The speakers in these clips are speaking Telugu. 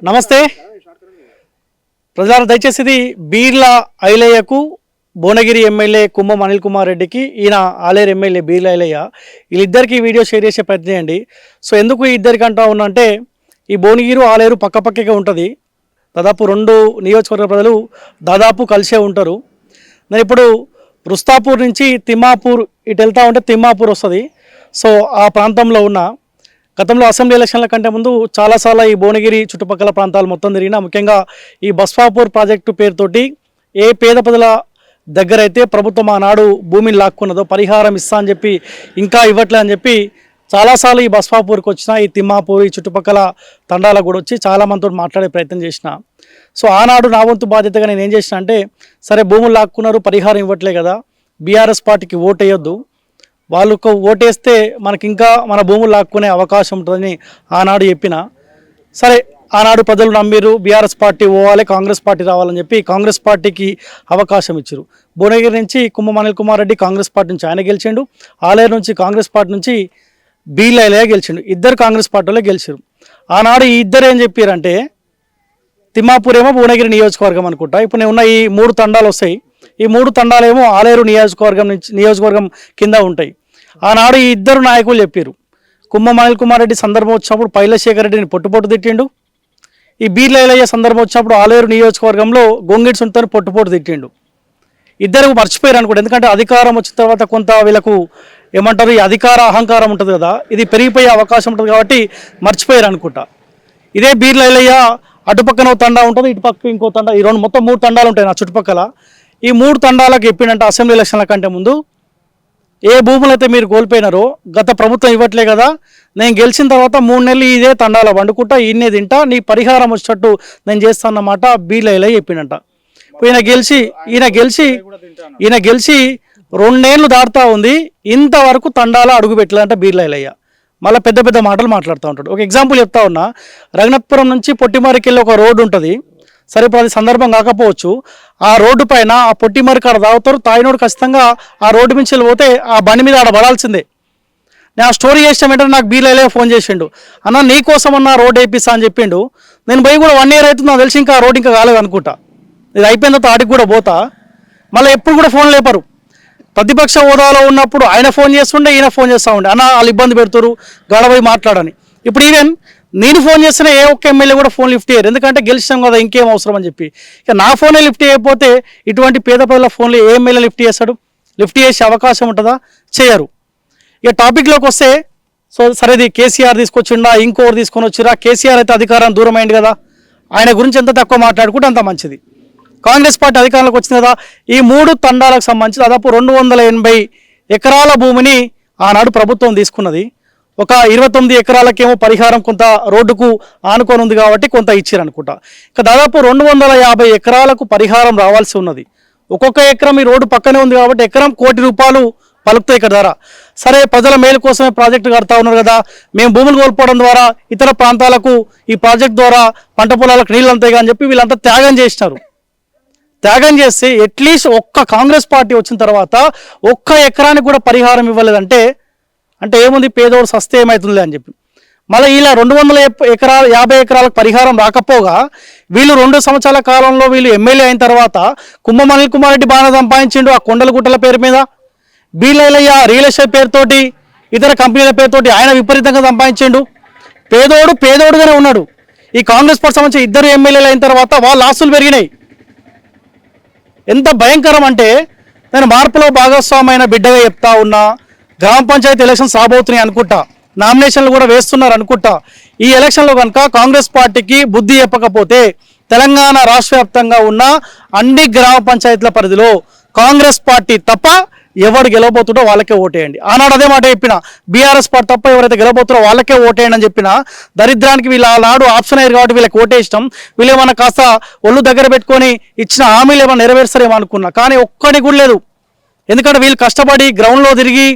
నమస్తే ప్రజలు, దయచేసి ఇది బీర్ల ఐలయ్యకు భువనగిరి ఎమ్మెల్యే కుంభం అనిల్ కుమార్ రెడ్డికి, ఈయన ఆలేరు ఎమ్మెల్యే బీర్ల ఐలయ్య, వీళ్ళిద్దరికి వీడియో షేర్ చేసే ప్రయత్నం చేయండి. సో ఎందుకు ఈ ఇద్దరికి అంటా ఉన్నంటే, ఈ భువనగిరి ఆలేరు పక్కపక్కగా ఉంటుంది. దాదాపు రెండు నియోజకవర్గ ప్రజలు దాదాపు కలిసే ఉంటారు. నేను ఇప్పుడు రుస్తాపూర్ నుంచి తిమ్మాపూర్ ఇటు వెళ్తా ఉంటే తిమ్మాపూర్ వస్తుంది. సో ఆ ప్రాంతంలో ఉన్న గతంలో అసెంబ్లీ ఎలక్షన్ల కంటే ముందు చాలాసార్లు ఈ భువనగిరి చుట్టుపక్కల ప్రాంతాలు మొత్తం తిరిగినా, ముఖ్యంగా ఈ బస్వాపూర్ ప్రాజెక్టు పేరుతోటి ఏ పేద ప్రజల దగ్గర అయితే ప్రభుత్వం ఆనాడు భూమిని లాక్కున్నదో పరిహారం ఇస్తా అని చెప్పి ఇంకా ఇవ్వట్లే అని చెప్పి చాలాసార్లు ఈ బస్వాపూర్కి వచ్చిన, ఈ తిమ్మాపూర్ ఈ చుట్టుపక్కల తండాలకు కూడా వచ్చి చాలామందితో మాట్లాడే ప్రయత్నం చేసిన. సో ఆనాడు నా వంతు బాధ్యతగా నేను ఏం చేసిన అంటే, సరే భూములు లాక్కున్నారు, పరిహారం ఇవ్వట్లే కదా, బీఆర్ఎస్ పార్టీకి ఓటు వేయొద్దు, వాళ్ళకు ఓటేస్తే మనకి ఇంకా మన భూములు లాక్కునే అవకాశం ఉంటుందని ఆనాడు చెప్పిన. సరే ఆనాడు ప్రజలు నమ్మిరు, బీఆర్ఎస్ పార్టీ పోవాలి, కాంగ్రెస్ పార్టీ రావాలని చెప్పి కాంగ్రెస్ పార్టీకి అవకాశం ఇచ్చారు. భువనగిరి నుంచి కుంభం అనిల్ కుమార్ రెడ్డి కాంగ్రెస్ పార్టీ నుంచి ఆయన గెలిచిండు, ఆలేరు నుంచి కాంగ్రెస్ పార్టీ నుంచి బీర్ల ఐలయ్య గెలిచిండు. ఇద్దరు కాంగ్రెస్ పార్టీలో గెలిచారు. ఆనాడు ఈ ఇద్దరు ఏం చెప్పారంటే, తిమ్మాపూర్ ఏమో భువనగిరి నియోజకవర్గం అనుకుంటా, ఇప్పుడు నేను ఉన్న ఈ మూడు తండాలు వస్తాయి, ఈ మూడు తండాలేమో ఆలేరు నియోజకవర్గం కింద ఉంటాయి. ఆనాడు ఈ ఇద్దరు నాయకులు చెప్పారు. కుంభం అనిల్ కుమార్ రెడ్డి సందర్భం వచ్చినప్పుడు పైలశేఖర్ రెడ్డిని పొట్టుపోటు తిట్టిండు, ఈ బీర్ల ఐలయ్య సందర్భం వచ్చినప్పుడు ఆలేరు నియోజకవర్గంలో గొంగిడి సుంతని పొట్టుపోటు తిట్టిండు. ఇద్దరు మర్చిపోయారు అనుకోండి, ఎందుకంటే అధికారం వచ్చిన తర్వాత కొంత వీళ్ళకు ఏమంటారు, ఈ అధికార అహంకారం ఉంటుంది కదా, ఇది పెరిగిపోయే అవకాశం ఉంటుంది కాబట్టి మర్చిపోయారు అనుకుంటా. ఇదే బీర్ల ఐలయ్య అటుపక్కన తండా ఉంటుంది, ఇటు పక్క ఇంకో తండా, ఈ రెండు మొత్తం మూడు తండాలు ఉంటాయి నా చుట్టుపక్కల. ఈ మూడు తండాలకు చెప్పిండంటే అసెంబ్లీ ఎలక్షన్ల కంటే ముందు, ఏ భూములు అయితే మీరు కోల్పోయినారో గత ప్రభుత్వం ఇవ్వట్లే కదా, నేను గెలిచిన తర్వాత 3 నెలలు ఇదే తండాలో వండుకుంటా, ఈయనే తింటా, నీ పరిహారం వచ్చేటట్టు నేను చేస్తానన్నమాట బీర్ల ఐలయ్య చెప్పిండంట. ఈయన గెలిచి 2 నెలలు దాటుతా ఉంది, ఇంతవరకు తండాలో అడుగు పెట్టలేదంట బీర్ల ఐలయ్య. మళ్ళీ పెద్ద పెద్ద మాటలు మాట్లాడుతూ ఉంటాడు. ఒక ఎగ్జాంపుల్ చెప్తా ఉన్నా, రఘునాథపురం నుంచి పొట్టిమారికి వెళ్ళి ఒక రోడ్డు ఉంటుంది. సరే ఇప్పుడు అది సందర్భం కాకపోవచ్చు, ఆ రోడ్డు పైన ఆ పొట్టిమరి కాడ తాగుతారు, తాగినోడు ఖచ్చితంగా ఆ రోడ్డు నుంచి వెళ్ళిపోతే ఆ బండి మీద ఆడ పడాల్సిందే. నేను ఆ స్టోరీ చేసిన వెంటనే నాకు బీర్ల ఐలయ్య ఫోన్ చేసిండు, అన్న నీకోసం అన్న రోడ్డు వేయిస్తా అని చెప్పిండు. నేను పోయి కూడా 1 ఇయర్ అవుతుంది, నాకు తెలిసి ఇంకా ఆ రోడ్డు ఇంకా కాలేదు అనుకుంటా. ఇది అయిపోయిన తర్వాత ఆడికి కూడా పోతా, మళ్ళీ ఎప్పుడు కూడా ఫోన్ లేపరు. ప్రతిపక్ష హోదాలో ఉన్నప్పుడు ఆయన ఫోన్ చేస్తుండే, ఈయన ఫోన్ చేస్తూ ఉండే, అన్న వాళ్ళు ఇబ్బంది పెడుతురు గడవై మాట్లాడని. ఇప్పుడు ఈవెన్ నేను ఫోన్ చేస్తున్నా ఏ ఒక్క ఎమ్మెల్యే కూడా ఫోన్ లిఫ్ట్ చేయరు, ఎందుకంటే గెలిచాం కదా ఇంకేం అవసరం అని చెప్పి. ఇక నా ఫోనే లిఫ్ట్ చేయకపోతే ఇటువంటి పేద ప్రజల ఫోన్లు ఏ ఎమ్మెల్యే లిఫ్ట్ చేస్తాడు? లిఫ్ట్ చేసే అవకాశం ఉంటుందా? చేయరు. ఇక టాపిక్లోకి వస్తే, సో సరేది కేసీఆర్ తీసుకొచ్చిండా, ఇంకోరు తీసుకొని వచ్చిరా, కేసీఆర్ అయితే అధికారం దూరం అయింది కదా, ఆయన గురించి ఎంత తక్కువ మాట్లాడుకుంటే అంత మంచిది. కాంగ్రెస్ పార్టీ అధికారంలోకి వచ్చింది కదా, ఈ మూడు తండాలకు సంబంధించి దాదాపు 280 ఎకరాల భూమిని ఆనాడు ప్రభుత్వం తీసుకున్నది. ఒక 29 ఎకరాలకేమో పరిహారం కొంత రోడ్డుకు ఆనుకొని ఉంది కాబట్టి కొంత ఇచ్చారు అనుకుంటా. ఇక దాదాపు 250 ఎకరాలకు పరిహారం రావాల్సి ఉన్నది. ఒక్కొక్క ఎకరం ఈ రోడ్డు పక్కనే ఉంది కాబట్టి ఎకరం ₹1 కోటి పలుకుతాయి ఇక్కడ ధర. సరే ప్రజల మేలు కోసమే ప్రాజెక్టు కడతా ఉన్నారు కదా, మేము భూములు కోల్పోవడం ద్వారా ఇతర ప్రాంతాలకు ఈ ప్రాజెక్ట్ ద్వారా పంట పొలాలకు నీళ్ళు అంతాయి అని చెప్పి వీళ్ళంతా త్యాగం చేసినారు. త్యాగం చేసి అట్లీస్ట్ ఒక్క కాంగ్రెస్ పార్టీ వచ్చిన తర్వాత ఒక్క ఎకరానికి కూడా పరిహారం ఇవ్వలేదంటే అంటే ఏముంది, పేదోడు సస్తే ఏమవుతుంది అని చెప్పి. మళ్ళీ ఇలా 250 ఎకరాలకు పరిహారం రాకపోగా వీళ్ళు 2 సంవత్సరాల కాలంలో వీళ్ళు ఎమ్మెల్యే అయిన తర్వాత కుంభం అనిల్ కుమార్ రెడ్డి బాగా సంపాదించిండు ఆ కొండల గుట్టల పేరు మీద, బీర్ల ఐలయ్య రియల్ ఎస్టేట్ పేరుతోటి ఇతర కంపెనీల పేరుతోటి ఆయన విపరీతంగా సంపాదించిండు. పేదోడుగానే ఉన్నాడు. ఈ కాంగ్రెస్ పార్టీ సంబంధించి 2 ఎమ్మెల్యేలు అయిన తర్వాత వాళ్ళ ఆస్తులు పెరిగినాయి. ఎంత భయంకరం అంటే, నేను మార్పులో భాగస్వామైన బిడ్డగా చెప్తా ఉన్నా, గ్రామ పంచాయతీ ఎలక్షన్స్ రాబోతున్నాయి అనుకుంటా, నామినేషన్లు కూడా వేస్తున్నారు అనుకుంటా. ఈ ఎలక్షన్లో కనుక కాంగ్రెస్ పార్టీకి బుద్ధి చెప్పకపోతే తెలంగాణ రాష్ట్ర వ్యాప్తంగా ఉన్న అన్ని గ్రామ పంచాయతీల పరిధిలో కాంగ్రెస్ పార్టీ తప్ప ఎవరు గెలవబోతుండో వాళ్ళకే ఓటేయండి. ఆనాడు అదే మాట చెప్పిన, బీఆర్ఎస్ పార్టీ తప్ప ఎవరైతే గెలవబోతారో వాళ్ళకే ఓటేయండి అని చెప్పిన. దరిద్రానికి వీళ్ళు ఆనాడు ఆప్షన్ అయ్యారు కాబట్టి వీళ్ళకి ఓటేస్తాం, వీళ్ళు ఏమన్నా కాస్త ఒళ్ళు దగ్గర పెట్టుకొని ఇచ్చిన హామీలు ఏమైనా నెరవేర్స్తారేమో అనుకున్నా, కానీ ఒక్కడి కూడా లేదు. ఎందుకంటే వీళ్ళు కష్టపడి గ్రౌండ్లో తిరిగి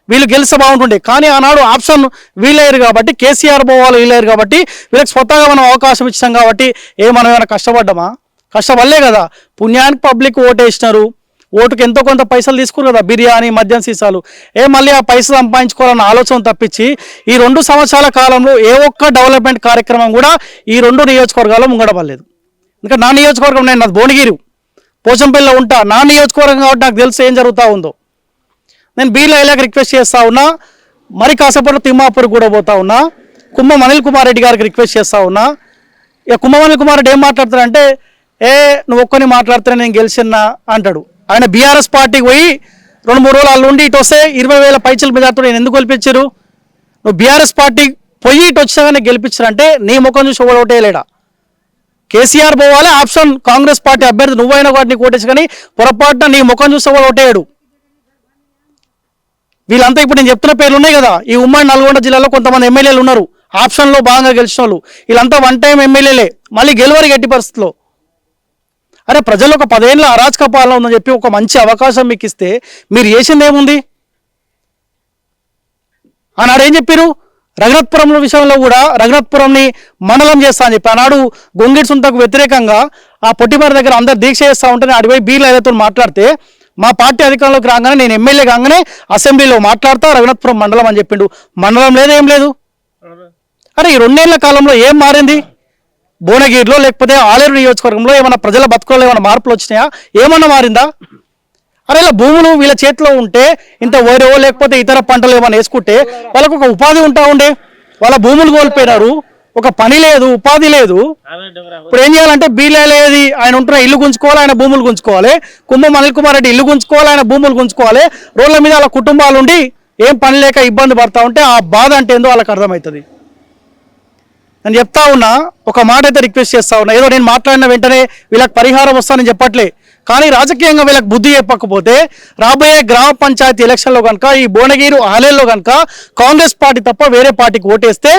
వీళ్ళు గెలిస్తే బాగుంటుండే, కానీ ఆనాడు ఆప్షన్ వీళ్ళయ్యారు కాబట్టి, కేసీఆర్ పోవాలి వీళ్ళయ్యారు కాబట్టి, వీళ్ళకి స్వతహాగా మనం అవకాశం ఇచ్చాం కాబట్టి మనం ఏమైనా కష్టపడ్డామా? కష్టపడలే కదా. పుణ్యానికి పబ్లిక్ ఓటేసినారు, ఓటుకు ఎంతో కొంత పైసలు తీసుకురు కదా, బిర్యానీ మద్యం సీసాలు. మళ్ళీ ఆ పైసలు సంపాదించుకోవాలన్న ఆలోచన తప్పించి ఈ 2 సంవత్సరాల కాలంలో ఏ ఒక్క డెవలప్మెంట్ కార్యక్రమం కూడా ఈ 2 నియోజకవర్గాల్లో ముంగడపడలేదు. ఇంకా నా నియోజకవర్గం, నేను నాది భువనగిరి, పోచంపల్లిలో ఉంటా, నా నియోజకవర్గం కాబట్టి నాకు తెలుసు ఏం జరుగుతూ ఉందో. నేను బీర్ల ఇలాగ రిక్వెస్ట్ చేస్తూ ఉన్నా, మరి కాసేపట్లో తిమ్మాపూర్ కూడా పోతా ఉన్నా, కుమ్మం అనిల్ కుమార్ రెడ్డి గారికి రిక్వెస్ట్ చేస్తూ ఉన్నా. ఇక కుమ్మం అనిల్ కుమార్ రెడ్డి ఏం మాట్లాడతాడంటే, నువ్వు ఒక్కని మాట్లాడితేనే నేను గెలిచినా అంటాడు. ఆయన బీఆర్ఎస్ పార్టీకి పోయి 2-3 రోజులు వాళ్ళు ఉండి ఇటు వస్తే 20,000 పైచల మెజార్టీతో నేను ఎందుకు గెలిపించారు? నువ్వు బీఆర్ఎస్ పార్టీకి పోయి ఇటు వచ్చాగానే గెలిపించారంటే నీ ముఖం చూసి ఒకటే లేడా? కేసీఆర్ పోవాలి, ఆప్షన్ కాంగ్రెస్ పార్టీ అభ్యర్థి నువ్వైనా వాటిని కోటేసి, కానీ పొరపాటున నీ ముఖం చూసి ఒకటేయడు. వీళ్ళంతా ఇప్పుడు నేను చెప్తున్న పేర్లు ఉన్నాయి కదా, ఈ ఉమ్మడి నల్గొండ జిల్లాలో కొంతమంది ఎమ్మెల్యేలు ఉన్నారు, ఆప్షన్లో భాగంగా గెలిచిన వాళ్ళు. వీళ్ళంతా 1 టైం ఎమ్మెల్యేలే, మళ్ళీ గెలువరు ఎట్టి పరిస్థితిలో. అరే ప్రజలు ఒక 10 ఏళ్ళ అరాచక పాలన ఉందని చెప్పి ఒక మంచి అవకాశం మీకు ఇస్తే మీరు చేసింది ఏముంది? ఆనాడు ఏం చెప్పారు? రఘునాథపురం విషయంలో కూడా రఘునాథపురంని మండలం చేస్తా అని చెప్పి ఆనాడు గొంగిడి సుంతకు వ్యతిరేకంగా ఆ పొట్టిమారి దగ్గర అందరు దీక్ష చేస్తూ ఉంటే అడిపోయి బీర్లతో మాట్లాడితే, మా పార్టీ అధికారంలోకి రాగానే నేను ఎమ్మెల్యే కాగానే అసెంబ్లీలో మాట్లాడతా రఘునాథపురం మండలం అని చెప్పిండు. మండలం లేదు, ఏం లేదు. అరే ఈ 2 ఏళ్ల కాలంలో ఏం మారింది? భువనగిరిలో లేకపోతే ఆలేరు నియోజకవర్గంలో ఏమైనా ప్రజల బతుకుల్లో ఏమైనా మార్పులు వచ్చినాయా? ఏమన్నా మారిందా? అరే ఇలా భూములు వీళ్ళ చేతిలో ఉంటే, ఇంత వరో లేకపోతే ఇతర పంటలు ఏమైనా వేసుకుంటే వాళ్ళకు ఒక ఉపాధి ఉంటా ఉండే. వాళ్ళ భూములు కోల్పోయినారు, ఒక పని లేదు, ఉపాధి లేదు. ఇప్పుడు ఏం చేయాలంటే బీలేది ఆయన ఉంటున్న ఇల్లు గుంజుకోవాలి, ఆయన భూములు గుంజుకోవాలి. కుమ్మం అనిల్ కుమార్ రెడ్డి ఇల్లు గుంజుకోవాలి, ఆయన భూములు గుంజుకోవాలి. రోడ్ల మీద వాళ్ళ కుటుంబాలు ఉండి ఏం పని లేక ఇబ్బంది పడతా ఉంటే ఆ బాధ అంటే ఏందో వాళ్ళకి అర్థమవుతుంది. నేను చెప్తా ఉన్నా, ఒక మాట అయితే రిక్వెస్ట్ చేస్తా ఉన్నా, ఏదో నేను మాట్లాడిన వెంటనే వీళ్ళకి పరిహారం వస్తానని చెప్పట్లే, కానీ రాజకీయంగా వీళ్ళకి బుద్ధి చెప్పకపోతే రాబోయే గ్రామ పంచాయతీ ఎలక్షన్లో కనుక ఈ భువనగిరి ఆలేరులో కనుక కాంగ్రెస్ పార్టీ తప్ప వేరే పార్టీకి ఓటేస్తే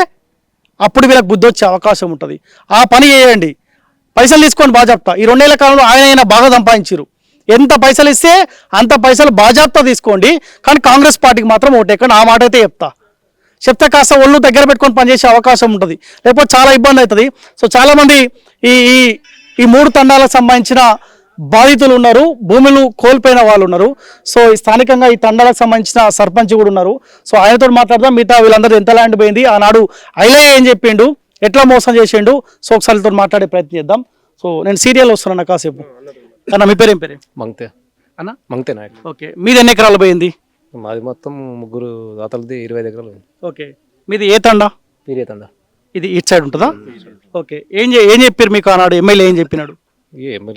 అప్పుడు వీళ్ళకి బుద్ధి వచ్చే అవకాశం ఉంటుంది. ఆ పని చేయండి, పైసలు తీసుకొని బాజాప్తా. ఈ 2 ఏళ్ల కాలంలో ఆయన బాగా సంపాదించారు, ఎంత పైసలు ఇస్తే అంత పైసలు బాజాప్తా తీసుకోండి, కానీ కాంగ్రెస్ పార్టీకి మాత్రం ఓటేకండి. ఆ మాట అయితే చెప్తే కాస్త ఒళ్ళు దగ్గర పెట్టుకొని పనిచేసే అవకాశం ఉంటుంది, లేకపోతే చాలా ఇబ్బంది అవుతుంది. సో చాలామంది ఈ ఈ 3 తండాలకు సంబంధించిన బాధితులు ఉన్నారు, భూములు కోల్పోయిన వాళ్ళు ఉన్నారు. సో ఈ స్థానికంగా ఈ తండాలకు సంబంధించిన సర్పంచ్ కూడా ఉన్నారు. సో ఆయనతో మాట్లాడదాం, మిగతా వీళ్ళందరూ ఎంత ల్యాండ్ పోయింది, ఆనాడు ఐలయ్య ఏం చెప్పిండు, ఎట్లా మోసం చేసిండు, సో ఒకసారితో మాట్లాడే ప్రయత్నం చేద్దాం. సో నేను సీరియల్ వస్తున్నాను కాసేపు. అన్న మీ పేరు ఏం పేరు? మంగతే అన్న. మంగతే నాయక్. ఓకే, మీది ఎన్ని ఎకరాలు పోయింది? మాది మొత్తం 3 దాతలది 25 ఎకరాలు పోయింది. ఓకే, మీది ఏ తండా? పీరియే తండ. ఇది ఇటు సైడ్ ఉంటుందా? ఓకే, ఏం చెప్పారు మీకు ఆనాడు ఎమ్మెల్యే ఏం చెప్పినాడు?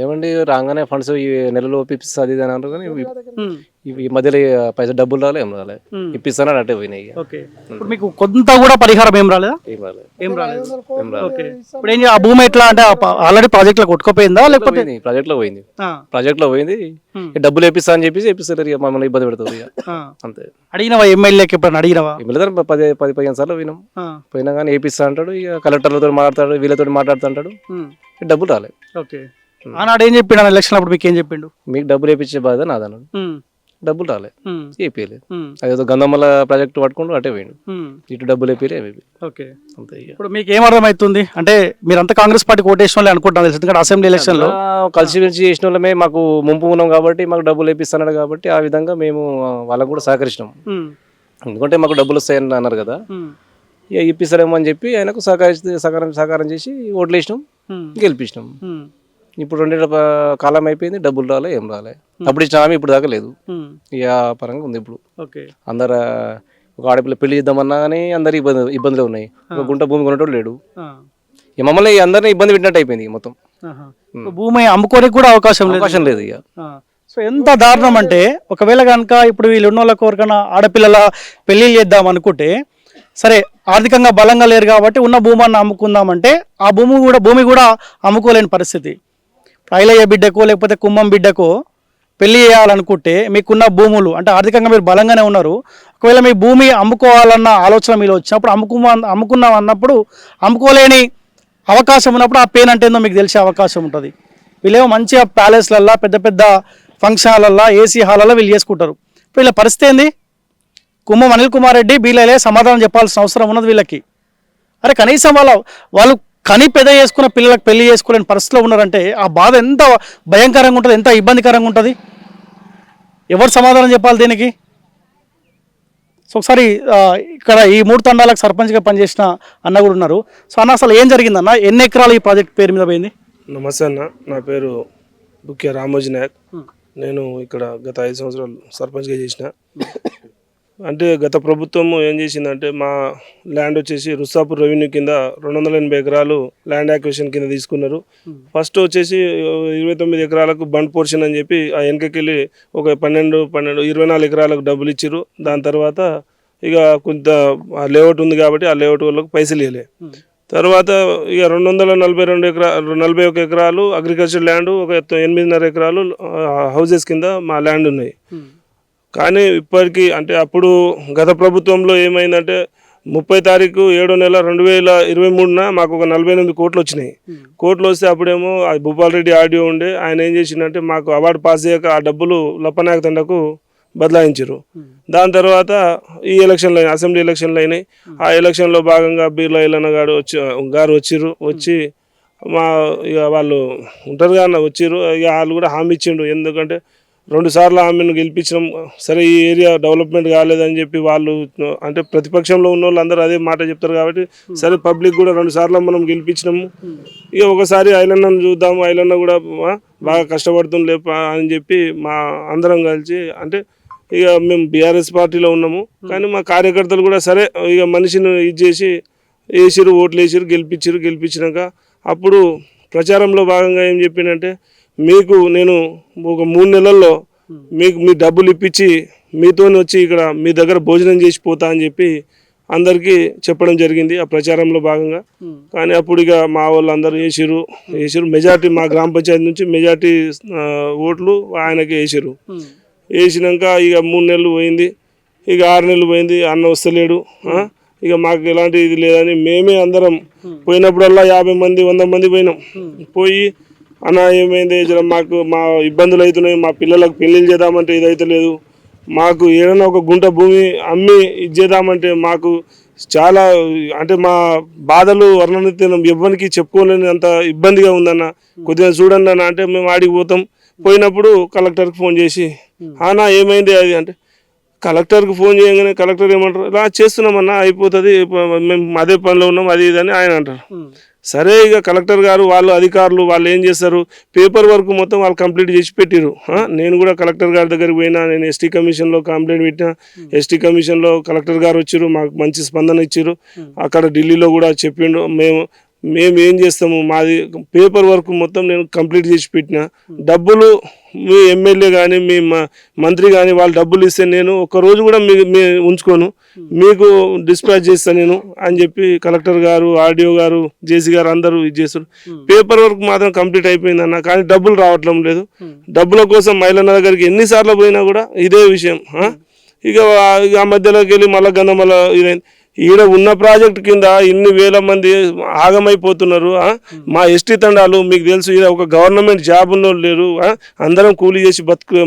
ఏమండి రాగానే ఫండ్స్ ఈ నెలలో ఇప్పిస్తుంది అది అని అన్నారు, కానీ ఈ మధ్యలో పైసలు డబ్బులు రాలే, ఏం రాలే, ఇప్పిస్తానని అట్టే పోయినాయి. ఓకే, ఇప్పుడు మీకు కొంత కూడా పరిహారం ఏం రాలేదా? ఏం రాలేదు. ఓకే, ఇప్పుడు ఆ భూమి ఎట్లా అంటే ఆల్రెడీ ప్రాజెక్ట్ లో కొట్టుకోపోయిందా లేకపోతే? ప్రాజెక్ట్ లో పోయింది. డబ్బులు ఇప్పిస్తా అని చెప్పేసి ఇప్పిస్తారు, ఇక మమ్మల్ని ఇబ్బంది పెడుతుంది అంతే. అడిగినవా ఎమ్మెల్యేకి ఎప్పుడు అడిగినవా? ఎమ్మెల్యే 10-15 సార్లు పోయినాం, పోయినా కానీ ఏపిస్తా అంటాడు, ఇక కలెక్టర్లతో మాట్లాడతాడు, వీళ్ళతో మాట్లాడుతుంటాడు, డబ్బులు రాలేదు. ఓకే, ఆనాడు ఏం చెప్పిండు ఎలక్షన్ అప్పుడు? మీకు ఏం చెప్పిండు? మీకు డబ్బులు వేయించే బాధ నాదన్నాడు, డబ్బులు రాలే, ఏపీయలేదు. అదేదో గంధమల ప్రాజెక్టు పట్టుకుంటూ అటే పోయిండు, ఇటు డబ్బులు వేపీలే. ఓకే, అంతే. ఇప్పుడు మీకు ఏం అర్థమవుతుంది అంటే మీరంతా కాంగ్రెస్ పార్టీ ఓటేసిన వాళ్ళు అనుకుంటున్నారు, ఎందుకంటే అసెంబ్లీ ఎలక్షన్ లో కలిసి పిలిచి చేసిన వాళ్ళమే మాకు ముంపు ఉన్నాం కాబట్టి మాకు డబ్బులు వేపిస్తున్నాడు కాబట్టి ఆ విధంగా మేము వాళ్ళకు కూడా సహకరించినాం. ఎందుకంటే మాకు డబ్బులు వస్తాయని అన్నారు కదా, ఇక ఇప్పిస్తారేమో అని చెప్పి ఆయనకు సహకారం చేసి ఓట్లు వేసినాం, గెలిపించినాం. ఇప్పుడు 2 ఏళ్ల కాలం అయిపోయింది, డబ్బులు రాలే, ఏం రాలే. అప్పుడు ఇచ్చిన హామీ ఇప్పుడు దాకా లేదు, ఇక పరంగా ఉంది. ఇప్పుడు అందరు ఒక ఆడపిల్ల పెళ్లి చేద్దామన్నా కానీ అందరు ఇబ్బందులు ఉన్నాయి, ఒక గుంట భూమి కొనేటోడు లేడు. ఇక మమ్మల్ని అందరినీ ఇబ్బంది పెట్టినట్టు అయిపోయింది మొత్తం. భూమి అమ్ముకోనికి కూడా అవకాశం లేదు ఇక. సో ఎంత దారుణం అంటే, ఒకవేళ కనుక ఇప్పుడు వీళ్ళు ఉన్న వాళ్ళకి ఎవరికైనా ఆడపిల్లల పెళ్లిళ్ళు చేద్దాం అనుకుంటే, సరే ఆర్థికంగా బలంగా లేరు కాబట్టి ఉన్న భూమాన్ని అమ్ముకుందామంటే ఆ భూమి కూడా అమ్ముకోలేని పరిస్థితి. ఐలయ్య బిడ్డకో లేకపోతే కుమ్మం బిడ్డకో పెళ్లి చేయాలనుకుంటే మీకున్న భూములు అంటే ఆర్థికంగా మీరు బలంగానే ఉన్నారు, ఒకవేళ మీ భూమి అమ్ముకోవాలన్న ఆలోచన మీరు వచ్చినప్పుడు అమ్ముకున్నాం అన్నప్పుడు అమ్ముకోలేని అవకాశం ఉన్నప్పుడు ఆ పెయిన్ అంటే ఏందో మీకు తెలిసే అవకాశం ఉంటుంది. వీళ్ళేమో మంచిగా ప్యాలెస్లల్లో పెద్ద పెద్ద ఫంక్షన్లల్లో ఏసీ హాల్లో వీళ్ళు చేసుకుంటారు. ఇప్పుడు వీళ్ళ పరిస్థితి ఏంది? కుమ్మం అనిల్ కుమార్ రెడ్డి బీలైలే సమాధానం చెప్పాల్సిన అవసరం ఉన్నది వీళ్ళకి. అరే కనీసం వాళ్ళు కని పెద్ద చేసుకున్న పిల్లలకు పెళ్లి చేసుకోలేని పరిస్థితిలో ఉన్నారంటే ఆ బాధ ఎంత భయంకరంగా ఉంటుంది, ఎంత ఇబ్బందికరంగా ఉంటుంది. ఎవరు సమాధానం చెప్పాలి దీనికి? సో ఒకసారి ఇక్కడ ఈ 3 తండాలకు సర్పంచ్గా పనిచేసిన అన్న కూడా ఉన్నారు. సో అన్న, అసలు ఏం జరిగిందన్న? ఎన్ని ఎకరాలు ఈ ప్రాజెక్ట్ పేరు మీద పోయింది? నమస్తే అన్న, నా పేరు బుక్య రామోజీ నాయక్. నేను ఇక్కడ గత 5 సంవత్సరాలు సర్పంచ్గా చేసిన. అంటే గత ప్రభుత్వం ఏం చేసిందంటే మా ల్యాండ్ వచ్చేసి రుస్సాపూర్ రెవెన్యూ కింద 280 ఎకరాలు ల్యాండ్ యాక్విజిషన్ కింద తీసుకున్నారు. ఫస్ట్ వచ్చేసి 29 ఎకరాలకు బండ్ పోర్షన్ అని చెప్పి ఆ వెనకకెళ్ళి ఒక 24 ఎకరాలకు డబ్బులు ఇచ్చిర్రు. దాని తర్వాత ఇక కొంత లేఅవుట్ ఉంది కాబట్టి ఆ లేఅవుట్ వాళ్ళకు పైసలు ఇవ్వలే. తర్వాత ఇక 41 ఎకరాలు అగ్రికల్చర్ ల్యాండ్, ఒక 8.5 ఎకరాలు హౌజెస్ కింద మా ల్యాండ్ ఉన్నాయి. కానీ ఇప్పటికీ అంటే అప్పుడు గత ప్రభుత్వంలో ఏమైందంటే 30 తారీఖు 7వ నెల 2023 మాకు ఒక 48 కోట్లు వచ్చినాయి. కోట్లు వస్తే అప్పుడేమో భూపాల్ రెడ్డి ఆడియో ఉండే, ఆయన ఏం చేసిందంటే మాకు అవార్డు పాస్ చేయక ఆ డబ్బులు లప్పనాయక తండకు బదలాయించారు. దాని తర్వాత ఈ ఎలక్షన్లు అయినాయి, అసెంబ్లీ ఎలక్షన్లు అయినాయి. ఆ ఎలక్షన్లో భాగంగా బీర్లా ఇల్లన్న గారు వచ్చి మా ఇక వాళ్ళు ఉంటారు కానీ వచ్చిర్రు. ఇక వాళ్ళు కూడా హామీ ఇచ్చిండు, ఎందుకంటే 2 సార్లు హామీని గెలిపించడం. సరే ఈ ఏరియా డెవలప్మెంట్ కాలేదని చెప్పి వాళ్ళు అంటే ప్రతిపక్షంలో ఉన్న వాళ్ళు అందరూ అదే మాట చెప్తారు కాబట్టి సరే పబ్లిక్ కూడా 2 సార్లు మనం గెలిపించినాము. ఇక ఒకసారి ఐలన్నను చూద్దాము, ఐలన్న కూడా బాగా కష్టపడుతుంది అని చెప్పి మా అందరం కలిసి అంటే ఇక మేము బీఆర్ఎస్ పార్టీలో ఉన్నాము. కానీ మా కార్యకర్తలు కూడా సరే ఇక మనిషిని ఇది చేసి వేసిరు, ఓట్లు వేసిరు, గెలిపించినాక అప్పుడు ప్రచారంలో భాగంగా ఏం చెప్పిందంటే మీకు నేను ఒక 3 నెలల్లో మీకు మీ డబ్బులు ఇప్పించి మీతో వచ్చి ఇక్కడ మీ దగ్గర భోజనం చేసి పోతా అని చెప్పి అందరికీ చెప్పడం జరిగింది ఆ ప్రచారంలో భాగంగా. కానీ అప్పుడు ఇక మా వాళ్ళు అందరూ వేసిరు. మెజార్టీ మా గ్రామ పంచాయతీ నుంచి మెజార్టీ ఓట్లు ఆయనకి వేసినాక ఇక 3 నెలలు పోయింది, ఇక 6 నెలలు పోయింది, అన్న వస్తలేడు. ఇక మాకు ఎలాంటి ఇది లేదని మేమే అందరం పోయినప్పుడల్లా 50 మంది 100 మంది పోయినాం. పోయి అన్న ఏమైంది, మాకు మా ఇబ్బందులు అవుతున్నాయి, మా పిల్లలకు పెళ్ళిళ్ళు చేద్దామంటే ఇదైతే లేదు, మాకు ఏదైనా ఒక గుంట భూమి అమ్మి ఇది చేద్దామంటే మాకు చాలా అంటే మా బాధలు వర్ణనిత్యం ఎవరికి చెప్పుకోలేని అంత ఇబ్బందిగా ఉందన్న, కొద్దిగా చూడండి అన్న అంటే మేము ఆడికి పోతాం. పోయినప్పుడు కలెక్టర్కి ఫోన్ చేసి అన్నా ఏమైంది అది అంటే, కలెక్టర్కి ఫోన్ చేయగానే కలెక్టర్ ఏమంటారు, ఇలా చేస్తున్నామన్నా అయిపోతుంది, మేము అదే పనిలో ఉన్నాం అది ఇది అని ఆయన అంటారు. సరే ఇక కలెక్టర్ గారు వాళ్ళు అధికారులు వాళ్ళు ఏం చేస్తారు, పేపర్ వర్క్ మొత్తం వాళ్ళు కంప్లీట్ చేసి పెట్టిరు. నేను కూడా కలెక్టర్ గారి దగ్గరికి పోయినా, నేను ఎస్టీ కమిషన్లో కంప్లైంట్ పెట్టినా, ఎస్టీ కమిషన్లో కలెక్టర్ గారు వచ్చారు, మాకు మంచి స్పందన ఇచ్చారు. అక్కడ ఢిల్లీలో కూడా చెప్పిండు, మేము ఏం చేస్తాము, మాది పేపర్ వర్క్ మొత్తం నేను కంప్లీట్ చేసి పెట్టిన, డబ్బులు మీ ఎమ్మెల్యే కానీ మీ మంత్రి కానీ వాళ్ళు డబ్బులు ఇస్తే నేను ఒక్కరోజు కూడా మీ ఉంచుకోను, మీకు డిస్పాచ్ చేస్తాను నేను అని చెప్పి కలెక్టర్ గారు, ఆర్డీఓ గారు, జేసీ గారు అందరూ ఇది చేస్తారు. పేపర్ వర్క్ మాత్రం కంప్లీట్ అయిపోయింది అన్న, కానీ డబ్బులు రావట్లం లేదు. డబ్బుల కోసం మైలన్న దగ్గరికి ఎన్నిసార్లు పోయినా కూడా ఇదే విషయం. ఇక ఆ మధ్యలోకి వెళ్ళి మళ్ళీ గంధమల్ల ఇదైంది. ఈడ ఉన్న ప్రాజెక్ట్ కింద ఇన్ని వేల మంది ఆగమైపోతున్నారు. మా ఎస్టీ తండాలు మీకు తెలుసు, ఈడ ఒక గవర్నమెంట్ జాబ్ ఉన్న లేరు, అందరం కూలీ చేసి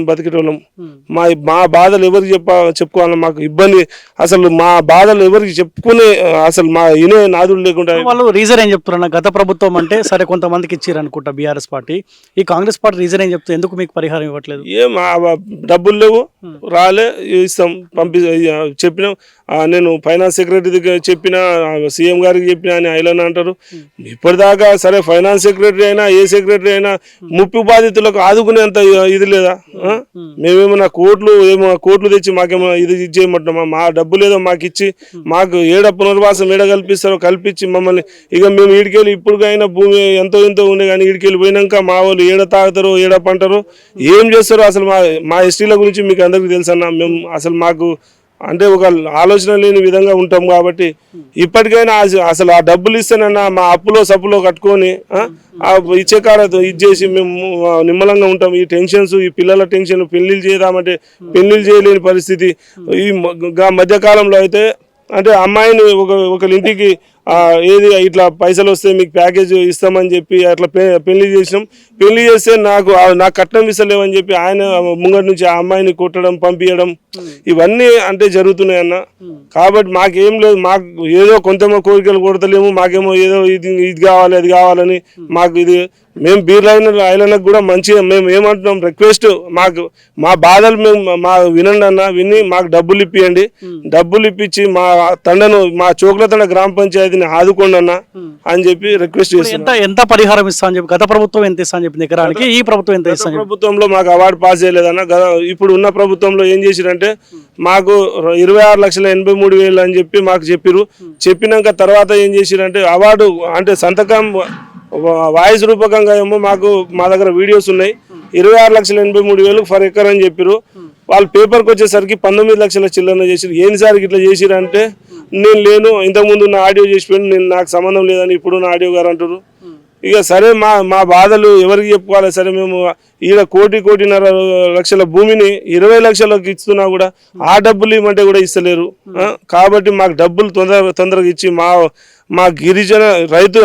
బతికేటోళ్ళం. మా బాధలు ఎవరికి చెప్పుకోవాలి, మాకు ఇబ్బంది, అసలు మా బాధలు ఎవరికి చెప్పుకునే అసలు మా ఇనే నాదులు లేకుండా. వాళ్ళు రీజన్ ఏం చెప్తున్నారు, గత ప్రభుత్వం అంటే సరే కొంతమందికి ఇచ్చారు అనుకుంటా బీఆర్ఎస్ పార్టీ, ఈ కాంగ్రెస్ పార్టీ రీజన్ ఏం చెప్తుంది, ఎందుకు మీకు పరిహారం ఇవ్వట్లేదు? ఏం డబ్బులు లేవు, రాలే, ఇస్తాం చెప్పినాం. నేను ఫైనాన్స్ సెక్రటరీకి చెప్పిన, సీఎం గారికి చెప్పిన అని ఐలన్ అంటారు. ఇప్పటిదాకా సరే ఫైనాన్స్ సెక్రటరీ అయినా ఏ సెక్రటరీ అయినా ముప్పు బాధితులకు ఆదుకునేంత ఇది లేదా? మేమేమన్నా కోట్లు తెచ్చి మాకేమో ఇది చేయమంటున్నామా? మా డబ్బు లేదో మాకు ఇచ్చి మాకు ఏడ పునర్వాసం ఏడ కల్పించి మమ్మల్ని ఇక మేము ఈడికెళ్ళి ఇప్పుడుకైనా భూమి ఎంతో ఉండే కానీ ఈడికెళ్ళి పోయినాక మా వాళ్ళు ఏడ తాగుతారో ఏడ పంటారో ఏం చేస్తారో అసలు మా ఎస్టీల గురించి మీకు అందరికీ తెలుసన్నా. మేము అసలు మాకు అంటే ఒక ఆలోచన లేని విధంగా ఉంటాం కాబట్టి ఇప్పటికైనా అసలు ఆ డబ్బులు ఇస్తేనన్నా మా అప్పులో సప్పులో కట్టుకొని ఇచ్చే కాడతో ఇది చేసి మేము నిమ్మలంగా ఉంటాం. ఈ టెన్షన్స్, ఈ పిల్లల టెన్షన్, పెళ్ళిళ్ళు చేద్దామంటే పెళ్ళిళ్ళు చేయలేని పరిస్థితి. ఈ మధ్యకాలంలో అయితే అంటే అమ్మాయిని ఒకరి ఇంటికి ఏది ఇట్లా పైసలు వస్తే మీకు ప్యాకేజ్ ఇస్తామని చెప్పి అట్లా పెళ్లి చేసినాం. పెళ్లి చేస్తే నాకు కట్నం ఇస్తలేవని చెప్పి ఆయన ముంగటి నుంచి ఆ అమ్మాయిని కొట్టడం పంపించడం ఇవన్నీ అంటే జరుగుతున్నాయి అన్న. కాబట్టి మాకేం లేదు, మాకు ఏదో కొంతమో కోరికలు కొడతలేము, మాకేమో ఏదో ఇది కావాలి అది కావాలని మాకు ఇది మేము బీర్ ఐలైనకు కూడా మంచిగా మేము ఏమంటున్నాం రిక్వెస్ట్, మాకు మా బాధలు మేము వినండి అన్న, విని మాకు డబ్బులు ఇప్పియండి, డబ్బులు ఇప్పించి మా తండను మా చోకులతండ గ్రామ పంచాయతీని ఆదుకోండి అన్న అని చెప్పి రిక్వెస్ట్ చేస్తున్నాం. ఎంత పరిహారం ఇస్తా అని చెప్పి గత ప్రభుత్వం ఎంత ఇస్తా అని చెప్పి ఎకరానికి, ఈ ప్రభుత్వం ఎంత ఇస్తా? ప్రభుత్వంలో మాకు అవార్డు పాస్ చేయలేదన్న. ఇప్పుడు ఉన్న ప్రభుత్వంలో ఏం చేసిరంటే మాకు 26,83,000 అని చెప్పి మాకు చెప్పిరు. చెప్పినాక తర్వాత ఏం చేసిరంటే అవార్డు అంటే సంతకం వాయిస్ రూపకంగా ఏమో మాకు మా దగ్గర వీడియోస్ ఉన్నాయి, 26,83,000 ఫర్ ఎకర్ అని చెప్పారు. వాళ్ళు పేపర్కి వచ్చేసరికి 19 లక్షల చిల్లర చేసిరు. ఏంసారికి ఇట్లా చేసిరంటే నేను లేను, ఇంతకుముందు నా ఆడియో చేసిపోయాను, నేను నాకు సంబంధం లేదని ఇప్పుడు నా ఆడియో గారు అంటారు. ఇక సరే మా బాధలు ఎవరికి చెప్పుకోవాలి? సరే మేము ఈడ 1,00,00,000 భూమిని 20 లక్షలకు ఇస్తున్నా కూడా ఆ డబ్బులు ఇవ్వమంటే కూడా ఇస్తలేరు. కాబట్టి మాకు డబ్బులు తొందరగా ఇచ్చి మా గిరిజన రైతు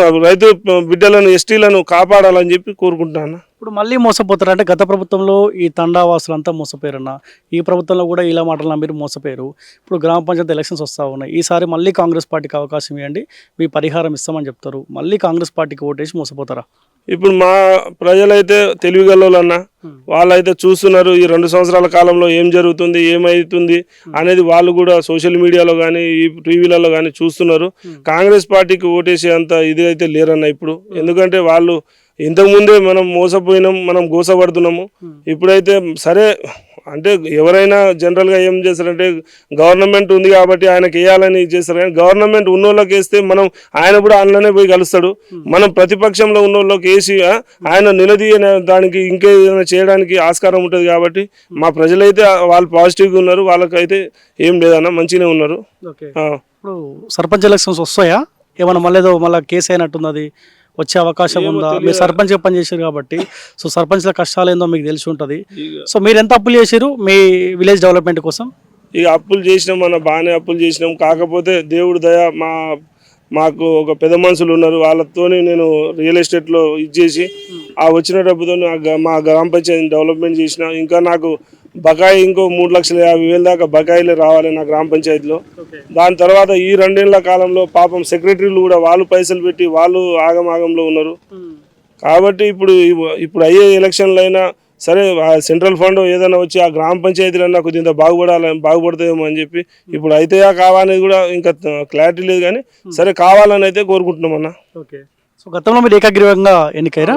బిడ్డలను ఎస్టీలను కాపాడాలని చెప్పి కోరుకుంటున్నాను. ఇప్పుడు మళ్ళీ మోసపోతారు అంటే గత ప్రభుత్వంలో ఈ తండావాసులు అంతా మోసపోయారన్న, ఈ ప్రభుత్వంలో కూడా ఇలా మాటలు మీరు మోసపోయారు. ఇప్పుడు గ్రామ పంచాయతీ ఎలక్షన్స్ వస్తూ ఉన్నాయి, ఈసారి మళ్ళీ కాంగ్రెస్ పార్టీకి అవకాశం ఇవ్వండి, మీ పరిహారం ఇస్తామని చెప్తారు, మళ్ళీ కాంగ్రెస్ పార్టీకి ఓటేసి మోసపోతారా? ఇప్పుడు మా ప్రజలైతే తెలివిగలన్న, వాళ్ళైతే చూస్తున్నారు ఈ 2 సంవత్సరాల కాలంలో ఏం జరుగుతుంది ఏమైతుంది అనేది వాళ్ళు కూడా సోషల్ మీడియాలో కానీ ఈ టీవీలలో కానీ చూస్తున్నారు. కాంగ్రెస్ పార్టీకి ఓటేసే అంత ఇది అయితే లేరన్న ఇప్పుడు. ఎందుకంటే వాళ్ళు ఇంతకుముందే మనం మోసపోయినాం, మనం గోసపడుతున్నాము. ఇప్పుడైతే సరే అంటే ఎవరైనా జనరల్గా ఏం చేస్తారంటే గవర్నమెంట్ ఉంది కాబట్టి ఆయనకి వేయాలని చేస్తారు, కానీ గవర్నమెంట్ ఉన్నోళ్ళకి వేస్తే మనం ఆయన కూడా అందులోనే పోయి కలుస్తాడు. మనం ప్రతిపక్షంలో ఉన్నోళ్ళకి వేసి ఆయన నిలదీయ దానికి ఇంకేదైనా చేయడానికి ఆస్కారం ఉంటుంది. కాబట్టి మా ప్రజలైతే వాళ్ళు పాజిటివ్గా ఉన్నారు, వాళ్ళకైతే ఏం లేదన్న మంచిగానే ఉన్నారు. ఇప్పుడు సర్పంచ్ ఎలక్షన్స్ వస్తాయా? ఏమన్నా మళ్ళీ కేసు అయినట్టుంది, అది వచ్చే అవకాశం ఉందా? మీరు సర్పంచ్గా పనిచేసారు కాబట్టి సో సర్పంచ్ల కష్టాలు ఏందో మీకు తెలిసి ఉంటుంది. సో మీరు ఎంత అప్పులు చేసారు మీ విలేజ్ డెవలప్మెంట్ కోసం? ఇక అప్పులు చేసినాం అన్న, బాగానే అప్పులు చేసినాం. కాకపోతే దేవుడు దయ మాకు ఒక పెద్ద మనుషులు ఉన్నారు, వాళ్ళతోని నేను రియల్ ఎస్టేట్లో ఇచ్చేసి ఆ వచ్చిన డబ్బుతో మా గ్రామ పంచాయతీని డెవలప్మెంట్ చేసిన. ఇంకా నాకు బకాయి ఇంకో 3,50,000 దాకా బకాయిలే రావాలి నా గ్రామ పంచాయతీలో. దాని తర్వాత ఈ 2 ఏళ్ల కాలంలో పాపం సెక్రటరీలు కూడా వాళ్ళు పైసలు పెట్టి వాళ్ళు ఆగమాగంలో ఉన్నారు. కాబట్టి ఇప్పుడు అయ్యే ఎలక్షన్లు అయినా సరే సెంట్రల్ ఫండ్ ఏదైనా వచ్చి ఆ గ్రామ పంచాయతీలన్నా కొద్దిగా బాగుపడతాయేమో అని చెప్పి ఇప్పుడు అయితే కావాలనేది కూడా ఇంకా క్లారిటీ లేదు, కానీ సరే కావాలని అయితే కోరుకుంటున్నాం అన్న. సో గతంలో మీరు ఏకగ్రీవంగా ఎన్నికైరా,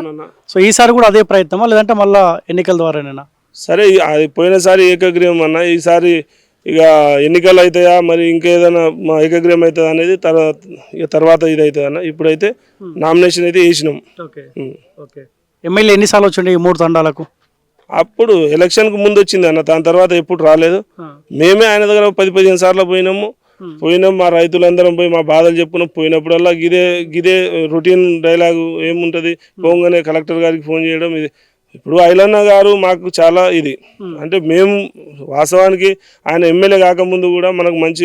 సో ఈసారి కూడా అదే ప్రయత్నమా లేదంటే మళ్ళీ ఎన్నికల ద్వారానేనా? సరే అది పోయినసారి ఏకగ్రీవం అన్న, ఈసారి ఇక ఎన్నికలు అవుతాయా మరి ఇంకేదైనా మా ఏకగ్రీవం అవుతుందా అనేది తర్వాత ఇది అవుతుంది అన్న. ఇప్పుడైతే నామినేషన్ అయితే వేసినాం. ఎమ్మెల్యే ఎన్నిసార్లు వచ్చిండే ఈ 3 తండాలకు? అప్పుడు ఎలక్షన్కు ముందు వచ్చింది అన్న, దాని తర్వాత ఎప్పుడు రాలేదు. మేమే ఆయన దగ్గర 10-15 సార్లు పోయినాం, మా రైతులందరం పోయి మా బాధలు చెప్పుకున్నాం. పోయినప్పుడల్లా గిదే రొటీన్ డైలాగు ఏముంటుంది, పోగానే కలెక్టర్ గారికి ఫోన్ చేయడం. ఇది ఇప్పుడు ఐలన్న గారు మాకు చాలా ఇది అంటే మేము వాస్తవానికి ఆయన ఎమ్మెల్యే కాకముందు కూడా మనకు మంచి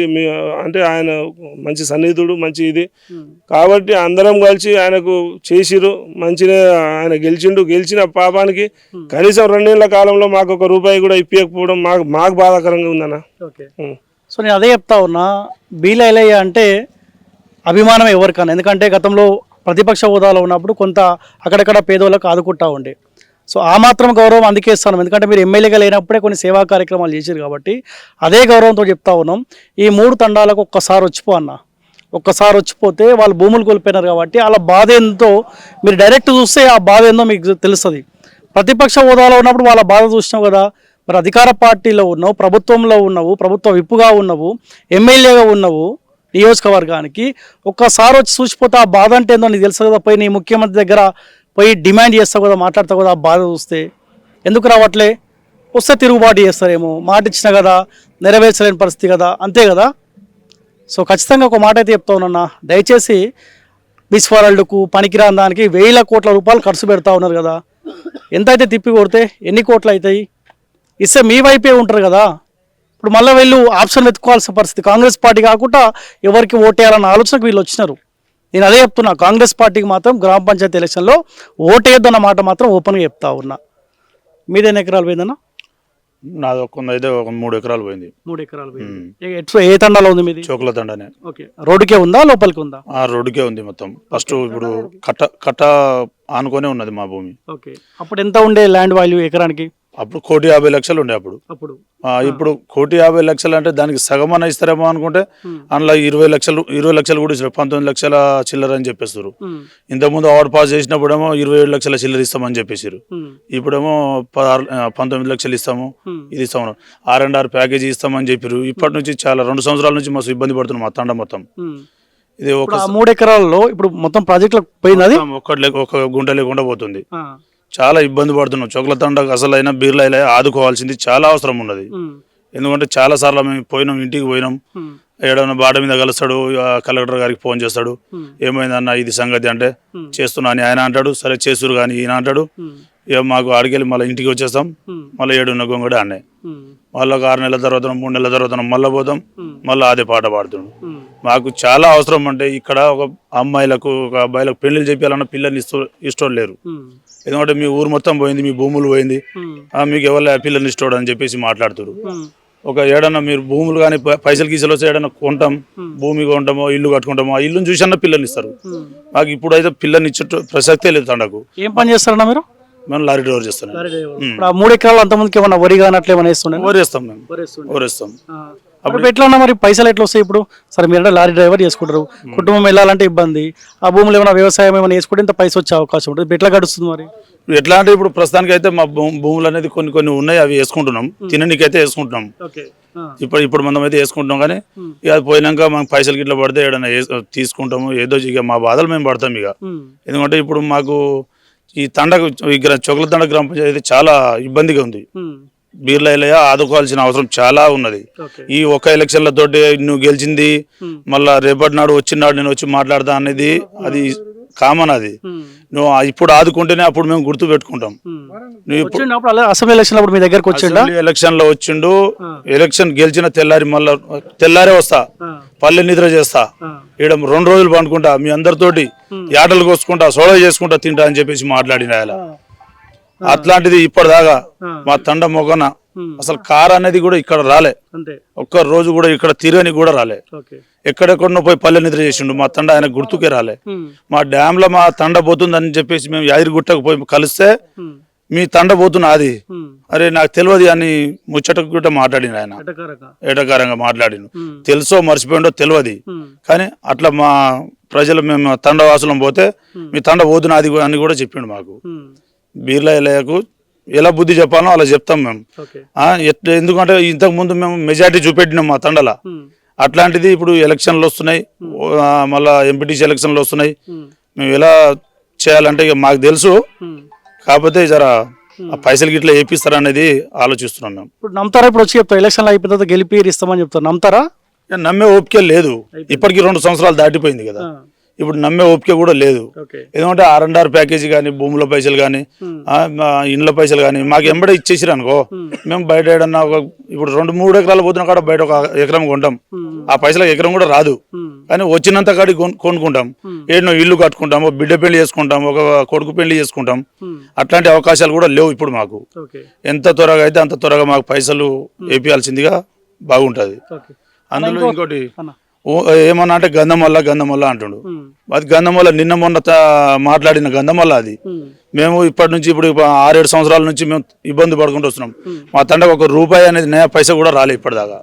అంటే ఆయన మంచి సన్నిహితుడు, మంచి ఇది. కాబట్టి అందరం కలిసి ఆయనకు చేసిరు, మంచిగా ఆయన గెలిచిన పాపానికి కనీసం 2 ఏళ్ల కాలంలో మాకు 1 రూపాయి కూడా ఇప్పించకపోవడం మాకు బాధాకరంగా ఉందన్న. సో నేను అదే చెప్తా ఉన్నా, బీలైలయ్య అంటే అభిమానం ఎవరికన్నా, ఎందుకంటే గతంలో ప్రతిపక్ష హోదాలో ఉన్నప్పుడు కొంత అక్కడక్కడ పేదోళ్ళకు ఆదుకుంటా ఉండే. సో ఆ మాత్రం గౌరవం అందుకే ఇస్తాను, ఎందుకంటే మీరు ఎమ్మెల్యేగా లేనప్పుడే కొన్ని సేవా కార్యక్రమాలు చేశారు కాబట్టి అదే గౌరవంతో చెప్తా ఉన్నాం. ఈ 3 తండాలకు ఒక్కసారి వచ్చిపోతే వాళ్ళు భూములు కోల్పోయినారు కాబట్టి వాళ్ళ బాధ ఏందో మీరు డైరెక్ట్ చూస్తే ఆ బాధ ఏందో మీకు తెలుస్తుంది. ప్రతిపక్ష హోదాలో ఉన్నప్పుడు వాళ్ళ బాధ చూసినావు కదా, మరి అధికార పార్టీలో ఉన్నావు, ప్రభుత్వంలో ఉన్నావు, ప్రభుత్వ విప్పుగా ఉన్నావు, ఎమ్మెల్యేగా ఉన్నావు, నియోజకవర్గానికి ఒక్కసారి వచ్చి చూసిపోతే ఆ బాధ అంటే ఏందో నీకు తెలుసు కదా. పోయి నీ ముఖ్యమంత్రి దగ్గర పోయి డిమాండ్ చేస్తావు కదా, మాట్లాడతావు కదా, ఆ బాధ చూస్తే ఎందుకు రావట్లే? వస్తే తిరుగుబాటు చేస్తారేమో, మాట ఇచ్చినా కదా నెరవేర్చలేని పరిస్థితి కదా, అంతే కదా. సో ఖచ్చితంగా ఒక మాట అయితే చెప్తా ఉన్నా, దయచేసి బిస్వరల్డ్కు పనికిరాని దానికి 1,000 కోట్ల రూపాయలు ఖర్చు పెడతా ఉన్నారు కదా, ఎంతైతే తిప్పి కొడితే ఎన్ని కోట్లు అవుతాయి? ఇస్తే మీ వైపే ఉంటారు కదా. ఇప్పుడు మళ్ళీ వీళ్ళు ఆప్షన్ వెతుక్కోవాల్సిన పరిస్థితి, కాంగ్రెస్ పార్టీ కాకుండా ఎవరికి ఓటేయాలన్న ఆలోచనకు వీళ్ళు వచ్చినారు. నేను అదే చెప్తున్నా, కాంగ్రెస్ పార్టీకి మాత్రం గ్రామ పంచాయతీ ఎలక్షన్లో ఓటేయొద్దన్న మాట మాత్రం ఓపెన్గా చెప్తా ఉన్నా. మీది ఎన్ని ఎకరాలు పోయిందన్న? నాది అయితే ఒక 3 ఎకరాలు పోయింది. 3 ఎకరాలు పోయింది. ఏ తండాలో ఉంది మీది? చోకుల తండనే. ఓకే, రోడ్డుకే ఉందా లోపలికి ఉందా? ఆ రోడ్డుకే ఉంది మొత్తం. ఫస్ట్ ఇప్పుడు కట్ట ఆనుకొనే ఉన్నది మా భూమి. ఓకే, అప్పుడు ఎంత ఉండే ల్యాండ్ వాల్యూ ఎకరానికి? అప్పుడు 1,50,00,000 ఉండే అప్పుడు. ఇప్పుడు 1,50,00,000 అంటే దానికి సగం అన్న ఇస్తారేమో అనుకుంటే అందులో 20 లక్షలు కూడా ఇస్తారు. 19 లక్షల చిల్లర అని చెప్పేస్తారు. ఇంతకుముందు అవార్డు పాస్ చేసినప్పుడేమో 27 లక్షల చిల్లర ఇస్తామని చెప్పేసారు. ఇప్పుడేమో 19 లక్షలు ఇస్తాము, ఇది ఇస్తాము, R&R ప్యాకేజీ ఇస్తామని చెప్పారు. ఇప్పటి నుంచి చాలా 2 సంవత్సరాల నుంచి మస్తు ఇబ్బంది పడుతున్నాం మా తండ మొత్తం. ఇది ఒక 3 ఎకరాల్లో ఇప్పుడు మొత్తం ప్రాజెక్టులకు పోయింది, అది ఒక గుంట లేకుండా పోతుంది. చాలా ఇబ్బంది పడుతున్నాం. చోకుల తండకు అసలైన బీర్లు అయినా ఆదుకోవాల్సింది చాలా అవసరం ఉన్నది. ఎందుకంటే చాలా సార్లు మేము పోయినాం, ఇంటికి పోయినాం, ఏడన్నా బాట మీద కలుస్తాడు, కలెక్టర్ గారికి ఫోన్ చేస్తాడు, ఏమైందన్న ఇది సంగతి అంటే చేస్తున్నా అని ఆయన అంటాడు. సరే చేస్తురు కానీ ఈయన అంటాడు, ఇక మాకు ఆడికెళ్ళి మళ్ళీ ఇంటికి వచ్చేస్తాం, మళ్ళీ 7 గొంగడి అన్నే, మళ్ళీ ఒక 6 నెలల తర్వాత 3 నెలల తర్వాత మళ్ళీ పోతాం, మళ్ళీ అదే పాట పాడుతుండు. మాకు చాలా అవసరం. అంటే ఇక్కడ ఒక అమ్మాయిలకు ఒక అబ్బాయిలకు పెళ్లిళ్ళు చెప్పాలన్న పిల్లల్ని ఇష్టం లేరు. ఎందుకంటే మీ ఊరు మొత్తం పోయింది, మీ భూములు పోయింది, మీకు ఎవరు పిల్లల్ని ఇష్టం అని చెప్పేసి మాట్లాడుతారు. ఒక ఏడన్నా మీరు భూములు కానీ పైసలు గీసలు వస్తే ఏడన్నా కొంటాం, భూమి కొంటామో ఇల్లు కట్టుకుంటామో, ఆ ఇల్లుని చూసి అన్న పిల్లల్ని ఇస్తారు. మాకు ఇప్పుడు అయితే పిల్లల్ని ఇచ్చే ప్రసక్తే లేదు. తండకు ఏం పని చేస్తారన్నా మీరు? మేము లారీ డ్రైవర్ చేస్తాం. 3 ఎకరాలు అంతమందికి ఏమన్నా వరి కానీ అట్లా ఏమైనా వేస్తుండే? ఓరేస్తాం, మేము ఓరేస్తాం. అప్పుడు ఎట్లా ఉన్నా మరి పైసలు ఎట్లా వస్తాయి ఇప్పుడు? సరే మీరు లారీ డ్రైవర్ చేసుకుంటారు, కుటుంబం వెళ్ళాలంటే ఇబ్బంది, ఆ భూములు ఏమైనా వ్యవసాయం ఏమైనా వేసుకుంటే ఇంత పైసలు వచ్చే అవకాశం ఉంటుంది, ఎట్లా గడుస్తుంది మరి? ఎట్లా అంటే ఇప్పుడు ప్రస్తుతానికి అయితే మా భూములు అనేది కొన్ని ఉన్నాయి, అవి వేసుకుంటున్నాం, తిననీకైతే వేసుకుంటున్నాం. ఇప్పుడు మనం అయితే వేసుకుంటున్నాం, కానీ ఇక అది పోయినాక మనకు పైసలు గిట్లా పడితే ఏదైనా తీసుకుంటాము. ఏదో ఇక మా బాధలు మేము పడతాం ఇక. ఎందుకంటే ఇప్పుడు మాకు ఈ తండకు చోకుల తండ గ్రామ పంచాయతీ చాలా ఇబ్బందిగా ఉంది. బీర్ల ఇలయ ఆదుకోవాల్సిన అవసరం చాలా ఉన్నది. ఈ ఒక్క ఎలక్షన్ల తోటి నువ్వు గెలిచింది మళ్ళా రేపటి నాడు వచ్చినాడు నేను వచ్చి మాట్లాడతా అనేది అది కామన్. అది నువ్వు ఇప్పుడు ఆదుకుంటేనే అప్పుడు మేము గుర్తు పెట్టుకుంటాం. అసెంబ్లీ ఎలక్షన్ అప్పుడు మీ దగ్గరకు వచ్చిండు, ఎలక్షన్ లో వచ్చిండు, ఎలక్షన్ గెలిచిన తెల్లారే వస్తా, పల్లె నిద్ర చేస్తా, ఈడ 2 రోజులు పండుకుంటా, మీ అందరితోటి యాటలు కోసుకుంటా, సోడా చేసుకుంటా, తింటా అని చెప్పేసి మాట్లాడిన ఆయన. అట్లాంటిది ఇప్పటిదాకా మా తండ మొగన అసలు కారు అనేది కూడా ఇక్కడ రాలే, ఒక్క రోజు కూడా ఇక్కడ తిరగని కూడా రాలే. ఎక్కడెక్కడో పోయి పల్లె నిద్ర చేసిండు, మా తండ ఆయన గుర్తుకే రాలే. మా డ్యామ్ లో మా తండ పోతుందని చెప్పేసి మేము యాదిరిగుట్టకు పోయి కలిస్తే మీ తండ పోతున్నా అది, అరే నాకు తెలియదు అని ముచ్చట మాట్లాడిన ఆయన, ఎటకారంగా మాట్లాడిన. తెలుసో మర్చిపోయిండో తెలియదు, కానీ అట్లా మా ప్రజలు మేము తండ వాసులం పోతే మీ తండ పోతున్నా అది అని కూడా చెప్పిండు మాకు. బీర్ల ఇలయకు ఎలా బుద్ధి చెప్పాలో అలా చెప్తాం మేము. ఎందుకంటే ఇంతకు ముందు మేము మెజార్టీ చూపెట్టినాం మా తండల. అట్లాంటిది ఇప్పుడు ఎలక్షన్లు వస్తున్నాయి, మళ్ళా ఎంపీటీసీ ఎలక్షన్లు వస్తున్నాయి, మేము ఎలా చేయాలంటే ఇక మాకు తెలుసు, కాకపోతే జర పైసలు గిట్లా వేపిస్తారనేది ఆలోచిస్తున్నాం మేము. ఇప్పుడు నమ్ముతారా? ఇప్పుడు వచ్చి చెప్తారు ఎలక్షన్లు అయిపోయిన తర్వాత గెలిపి ఇస్తామని చెప్తారు, నమ్ముతారా? నమ్మే ఓపిక లేదు, ఇప్పటికి 2 సంవత్సరాలు దాటిపోయింది కదా, ఇప్పుడు నమ్మే ఓపిక కూడా లేదు. ఎందుకంటే R&R ప్యాకేజీ కానీ, భూముల పైసలు కానీ, ఇండ్ల పైసలు కానీ మాకు ఎంబడే ఇచ్చేసిరు అనుకో, మేము బయట ఏడన్నా ఇప్పుడు 2-3 ఎకరాలు పోతున్న కాడ బయట ఒక ఎకరం కొంటాం, ఆ పైసలకు ఎకరం కూడా రాదు, కానీ వచ్చినంత కాడి కొనుక్కుంటాం, ఏడనో ఇల్లు కట్టుకుంటాము, బిడ్డ పెళ్లి చేసుకుంటాం, ఒక కొడుకు పెళ్లి చేసుకుంటాం. అట్లాంటి అవకాశాలు కూడా లేవు ఇప్పుడు మాకు. ఎంత త్వరగా అయితే అంత త్వరగా మాకు పైసలు వేపియాల్సిందిగా బాగుంటుంది. అందులో ఇంకోటి ఏమన్నా అంటే గంధమల్ల అంటుండు, అది గంధమల్ల నిన్న మొన్న మాట్లాడిన గంధమల్ల అది. మేము ఇప్పటి నుంచి ఇప్పుడు 6-7 సంవత్సరాల నుంచి మేము ఇబ్బంది పడుకుంటూ వస్తున్నాం. మా తండకు ₹1 అనేది నయా పైసా కూడా రాలే ఇప్పటిదాకా.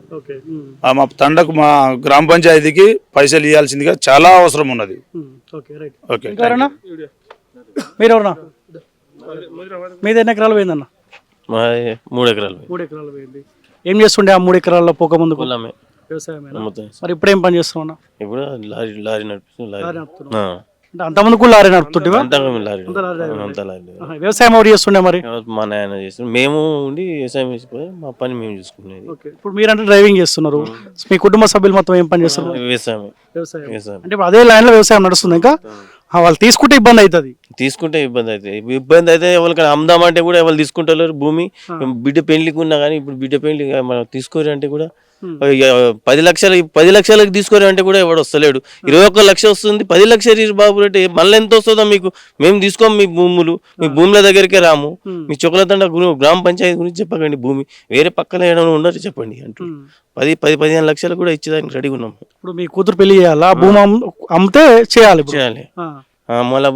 మా తండకు మా గ్రామ పంచాయతీకి పైసలు ఇవ్వాల్సిందిగా చాలా అవసరం ఉన్నది. ఓకే, మీరెవరన్నా? మీది ఎన్ని ఎకరాలు పోయిందన్న? 3 ఎకరాలు. 3 ఎకరాలు పోయింది. ఏం చేస్తుండే ఆ 3 ఎకరాల్లో పోక ముందు? వ్యవసాయం. మరి ఇప్పుడు ఏం పని చేస్తున్నా? ఇప్పుడు లారీ నడుపుతున్నా. అంటే అంతమంది కూడా లారీ నడుపుతుంటేవా? వ్యవసాయం ఎవరు చేస్తుండే మరి? మా నాయన చేస్తుండే, మేము ఉండి వ్యవసాయం చేసిపోయి మా పని మేము చూసుకునేది. ఇప్పుడు మీరంటే డ్రైవింగ్ చేస్తున్నారు, మీ కుటుంబ సభ్యులు మొత్తం ఏం పని చేస్తున్నారు? వ్యవసాయం. అంటే ఇప్పుడు అదే లైన్ లో వ్యవసాయం నడుస్తుంది, ఇంకా వాళ్ళు తీసుకుంటే ఇబ్బంది అవుతుంది. ఇబ్బంది అయితే ఎవరికైనా అమ్దామంటే కూడా ఎవరు తీసుకుంటారు భూమి. బిడ్డ పెళ్లికి ఉన్నా కానీ ఇప్పుడు బిడ్డ పెళ్లి మనం తీసుకోరంటే కూడా ఇక 10 లక్షలకి తీసుకొని అంటే కూడా ఎవడు వస్తలేడు. 21 లక్ష వస్తుంది, 10 లక్షలు ఇరు బాబు అంటే మళ్ళీ ఎంత వస్తుందో మీకు? మేము తీసుకోము మీ భూములు, మీ భూముల దగ్గరికే రాము. మీ చొక్కలతండ గ్రామ పంచాయతీ గురించి చెప్పకండి, భూమి వేరే పక్కన ఏమైనా ఉండరు చెప్పండి అంటూ 15 లక్షలు కూడా ఇచ్చేదానికి రెడీగా ఉన్నాం. ఇప్పుడు మీ కూతురు పెళ్లి చేయాలా, భూమి అమ్మితే చేయాలి ఇప్పుడు. చేయాలి. మళ్ళీ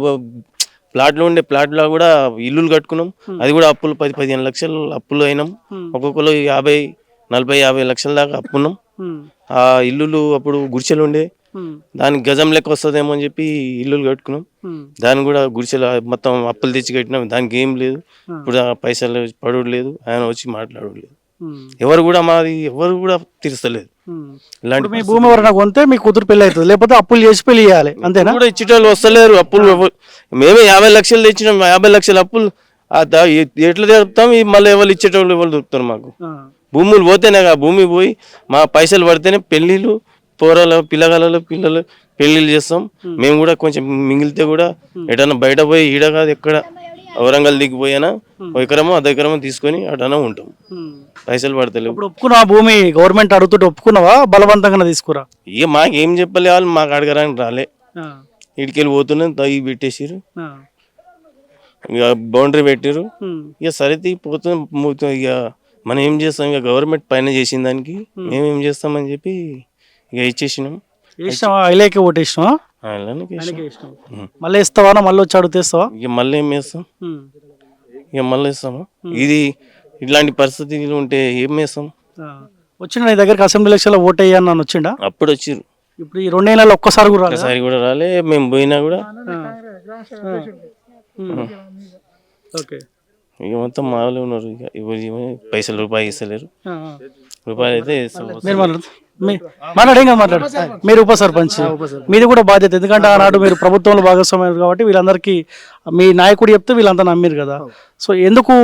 ప్లాట్లో కూడా ఇల్లులు కట్టుకున్నాం, అది కూడా అప్పులు 10-15 లక్షలు అప్పులు అయినాం. ఒక్కొక్కరు 40-50 లక్షల దాకా అప్పున్నాం. ఆ ఇల్లులు అప్పుడు గుడిసెలు ఉండే, దానికి గజం లెక్క వస్తుందేమో అని చెప్పి ఇల్లులు కట్టుకున్నాం. దాన్ని కూడా గుడిసెలు మొత్తం అప్పులు తెచ్చి కట్టినాం, దానికి ఏం లేదు. ఇప్పుడు ఆ పైసలు పడడం లేదు, ఆయన వచ్చి మాట్లాడడం లేదు. ఎవరు కూడా తీర్చలేదు. ఇలాంటి మీ భూమి ఎవరైనా కొంటే మీ కూతురు పెళ్లి అవుతుంది, లేకపోతే అప్పులు చేసి పెళ్లి చేయాలి అంతేనా? కూడా ఇచ్చేటోళ్ళు వస్తలేరు. అప్పులు మేమే 50 లక్షలు తెచ్చినాం, 50 లక్షల అప్పులు ఎట్లా తెరుపుతాం? మళ్ళీ ఎవరు ఇచ్చేటోళ్ళు ఎవరు దొరుకుతారు మాకు? భూములు పోతేనే భూమి పోయి మా పైసలు పడితేనే పెళ్లిళ్ళు, పిల్లలు పెళ్లిళ్ళు చేస్తాం. మేము కూడా కొంచెం మిగిలితే కూడా ఎటన్నా బయట పోయి ఈడ కాదు ఎక్కడ వరంగల్ దిగిపోయినా ఎకరమో అర్ధ ఎకరమో తీసుకొని అటన్నా ఉంటాం. పైసలు పడతలేవు. ఇప్పుడు ఒప్పుకున్నా భూమి గవర్నమెంట్ అడుగుతుంటే ఒప్పుకున్నావా, బలవంతంగా తీసుకురా? ఇక మాకేం చెప్పలే, వాళ్ళు మాకు అడగడానికి రాలే. ఇటుకెళ్ళి పోతున్నాం, తగ్గి పెట్టేసారు, ఇక బౌండరీ పెట్టారు. ఇక సరే పోతున్నాం. ఇక మనం ఏం చేస్తాం? ఇక గవర్నమెంట్ పైన చేసిన దానికి మేమేం చేస్తామని చెప్పి ఇక ఇచ్చేసినాం. ఇలాకే ఓటేసినావా? మళ్ళీ ఇస్తావా? మళ్ళీ వచ్చి అడుగుతేస్తావా? ఇక మళ్ళీ ఏం వేస్తాం? ఇక మళ్ళీ ఇస్తామా? ఇది ఇట్లాంటి పరిస్థితులు ఉంటే ఏం వేస్తాం? వచ్చిండ నీ దగ్గరికి అసెంబ్లీ ఎలక్షన్ లో ఓట్ అయ్యాను నన్ను వచ్చిండా? అప్పుడు వచ్చిర్రు. ఇప్పుడు ఈ 2 నెలలు ఒక్కసారి కూడా ఒకసారి కూడా రాలే. మేము పోయినా కూడా ఇక మొత్తం మామూలు ఉన్నారు. ఇక ఎవరు పైసలు రూపాయి ఇస్తలేరు. రూపాయలు అయితే మాట్లాడేం కదా మాట్లాడు. మీరు ఉప సర్పంచ్, మీది కూడా బాధ్యత. ఎందుకంటే ఆనాడు మీరు ప్రభుత్వంలో భాగస్వామ్యం కాబట్టి వీళ్ళందరికీ మీ నాయకుడు చెప్తే వీళ్ళంతా నమ్మిరు కదా. సో ఎందుకు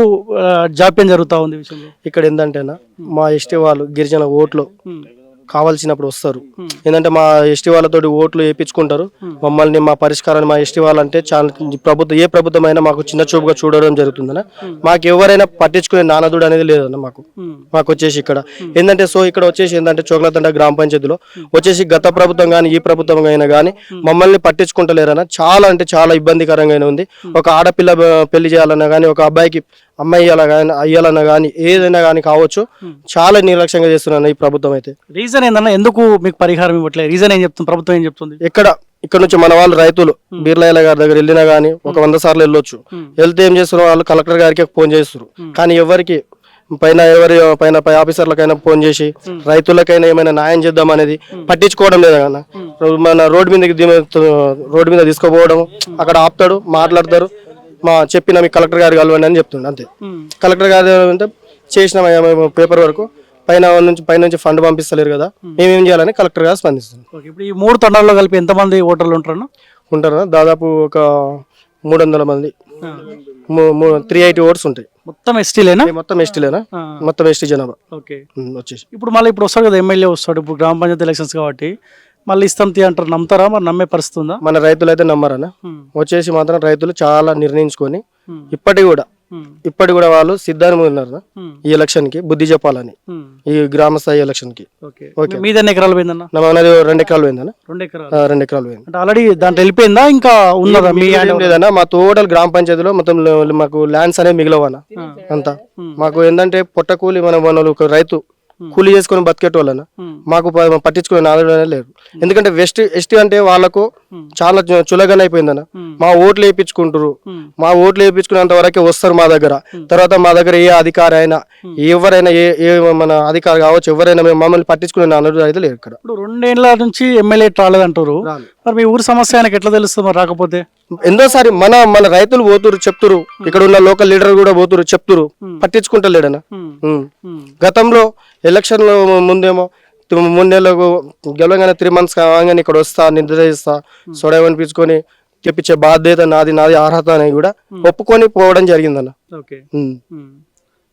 జాప్యం జరుగుతూ ఉంది విషయంలో? ఇక్కడ ఏంటంటేనా, మా ఎస్టీ వాళ్ళు గిరిజన ఓట్లు కావాల్సినప్పుడు వస్తారు. ఏంటంటే మా ఎస్టీ వాళ్ళతో ఓట్లు వేయించుకుంటారు. మమ్మల్ని మా పరిష్కారాన్ని మా ఎస్టీ వాళ్ళంటే చాలా ఏ ప్రభుత్వం అయినా మాకు చిన్న చూపుగా చూడడం జరుగుతుందన్న. మాకు ఎవరైనా పట్టించుకునే నానదుడు అనేది లేదన్న. మాకు వచ్చేసి ఇక్కడ ఏంటంటే ఇక్కడ వచ్చేసి ఏంటంటే చోకలతండ గ్రామ పంచాయతీలో వచ్చేసి గత ప్రభుత్వం కానీ ఈ ప్రభుత్వం అయినా కానీ మమ్మల్ని పట్టించుకుంటలేరన్న. చాలా అంటే చాలా ఇబ్బందికరంగానే ఉంది. ఒక ఆడపిల్ల పెళ్లి చేయాలన్నా కానీ, ఒక అబ్బాయికి అమ్మాయి అయ్యాలన్నా కానీ, ఏదైనా కానీ కావచ్చు, చాలా నిర్లక్ష్యంగా చేస్తున్నాను ఈ ప్రభుత్వం అయితే. రీజన్ ఏందన్నా, ఎందుకు మీకు పరిహారం ఇవ్వట్లేదు? రీజన్ ఏం చెప్తుంది? ప్రభుత్వం ఏం చెప్తుంది? ఇక్కడ నుంచి మన వాళ్ళు రైతులు బీర్లయ్య గారి దగ్గర వెళ్ళినా గానీ ఒక 100 సార్లు వెళ్ళొచ్చు. వెళ్తే ఏం చేస్తున్నారు వాళ్ళు? కలెక్టర్ గారికి ఫోన్ చేస్తారు. కానీ ఎవరికి పైన ఆఫీసర్లకైనా ఫోన్ చేసి రైతులకైనా ఏమైనా న్యాయం చేద్దాం అనేది పట్టించుకోవడం లేదు కదా. మన రోడ్డు మీద తీసుకుపోవడం, అక్కడ ఆపుతాడు, మాట్లాడతారు, చెప్పిన మీ కలెక్టర్ గారు కలవండి అని చెప్తుండే అంతే. కలెక్టర్ గారు అంటే చేసిన పేపర్ వరకు పైనుంచి ఫండ్ పంపిస్తలేరు కదా, మేమేం చేయాలని కలెక్టర్ గారు స్పందిస్తుంది. ఇప్పుడు ఈ 3 తండాల్లో కలిపి ఎంతమంది ఓటర్లు ఉంటారు? దాదాపు ఒక 300 మంది, 380 ఓట్స్ ఉంటాయి. మొత్తం ఎస్టీలేనా? మొత్తం ఎస్టీ జనాభా వచ్చేసి. ఇప్పుడు మళ్ళీ వస్తాడు కదా ఎమ్మెల్యే వస్తాడు, ఇప్పుడు గ్రామ పంచాయతీ ఎలక్షన్స్ కాబట్టి మళ్ళీ ఇస్తాం అంటారు. నమ్ముతారా? మరి నమ్మే పరిస్థితి ఉందా? మన రైతులు అయితే నమ్మరన్న. వచ్చేసి మాత్రం రైతులు చాలా నిర్ణయించుకొని ఇప్పటి కూడా వాళ్ళు సిద్ధాన్ని ఉన్నారు ఈ ఎలక్షన్ కి బుద్ధి చెప్పాలని, ఈ గ్రామ స్థాయి ఎలక్షన్ కి. మీద ఎన్ని ఎకరాలు పోయిందన్న? 2 ఎకరాలు పోయిందన్న. 2 ఎకరాలు పోయింది. అంటే ఆల్రెడీ దాంట్లో వెళ్ళిపోయిందా, ఇంకా ఉన్నదా? లేదన్నా, మా టోటల్ గ్రామ పంచాయతీలో మొత్తం మాకు ల్యాండ్స్ అనేవి మిగిలవన్న. అంతా మాకు ఏంటంటే పొట్ట కూలి మన ఒక రైతు కూలి చేసుకుని బతికేటోళ్ళన మాకు పట్టించుకునే నాలుగు లేరు. ఎందుకంటే ఎస్టీ అంటే వాళ్ళకు చాలా చులగన అయిపోయిందన్న. మా ఓట్లు వేయించుకుంటారు, మా ఓట్లు వేయించుకునేంత వరకే వస్తారు మా దగ్గర. తర్వాత మా దగ్గర ఏ అధికారి అయినా ఎవరైనా ఏ మన అధికారి కావచ్చు, ఎవరైనా మమ్మల్ని పట్టించుకునే నాలుగు అయితే లేరు ఇక్కడ. ఇప్పుడు 2 ఏళ్ల నుంచి ఎమ్మెల్యే రాలేదంటారు. మరి మీ ఊరు సమస్య ఆయనకి ఎట్లా తెలుస్తుంది మరి రాకపోతే? ఎంతోసారి మన రైతులు పోతురు చెప్తురు, ఇక్కడ ఉన్న లోకల్ లీడర్ కూడా పోతురు చెప్తురు, పట్టించుకుంటలేడనా. గతంలో ఎలక్షన్ లో ముందేమో 3 నెలలకు గెలవగానే 3 months కాగానే ఇక్కడ వస్తా, నిద్ర చేస్తా, సొడవనిపించుకొని తెప్పించే బాధ్యత నాది అర్హత అనేది కూడా ఒప్పుకొని పోవడం జరిగిందన్న.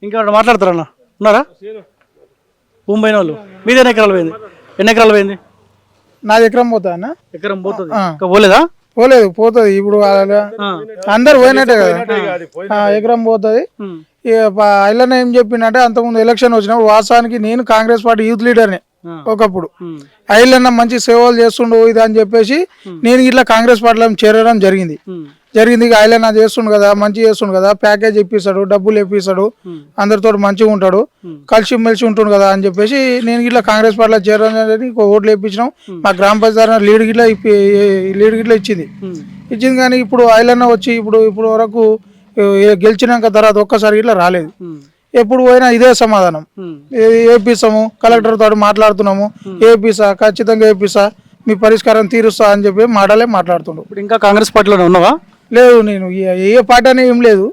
ఇంకా మాట్లాడతారన్న ఉన్నారా? భూమి పోయిన వాళ్ళు మీద ఎన్ని ఎకరాలు పోయింది? నాది ఎకరం పోతా అన్న. ఎకరం పోతుంది, పోలేదా? పోలేదు, పోతుంది. ఇప్పుడు అందరు పోయినట్టే కదా, ఎకరం పోతుంది. ఆయన ఏం చెప్పిందంటే అంతకుముందు ఎలక్షన్ వచ్చినప్పుడు వాస్తవానికి నేను కాంగ్రెస్ పార్టీ యూత్ లీడర్నే ఒకప్పుడు. ఐలన్న మంచి సేవలు చేస్తుండు ఇది అని చెప్పేసి నేను ఇట్లా కాంగ్రెస్ పార్టీలో చేరడం జరిగింది. ఇక ఐలన్న చేస్తుండు కదా, మంచి చేస్తుండు కదా, ప్యాకేజ్ ఇప్పిస్తాడు, డబ్బులు ఇప్పిస్తాడు, అందరితో మంచిగా ఉంటాడు, కలిసి మెలిసి ఉంటుండు కదా అని చెప్పేసి నేను ఇట్లా కాంగ్రెస్ పార్టీలో చేరడం జరిగింది. ఓట్లు ఇప్పించినాం. మా గ్రామ పంచాయతీ లీడ్ గిట్లా ఇచ్చింది. కానీ ఇప్పుడు ఐలన్న వచ్చి ఇప్పుడు వరకు గెలిచినాక తర్వాత ఒక్కసారి ఇట్లా రాలేదు. ఎప్పుడు పోయినా ఇదే సమాధానం, ఏపిస్తాము, కలెక్టర్ తోటి మాట్లాడుతున్నాము, ఏపిస్తా, ఖచ్చితంగా ఏపిస్తా, మీ పరిష్కారం తీరుస్తా అని చెప్పి మాట్లాడుతుండు. ఇప్పుడు ఇంకా కాంగ్రెస్ పార్టీలో ఉన్నావా? లేదు, నేను ఏ పార్టీ అనే ఏం లేదు.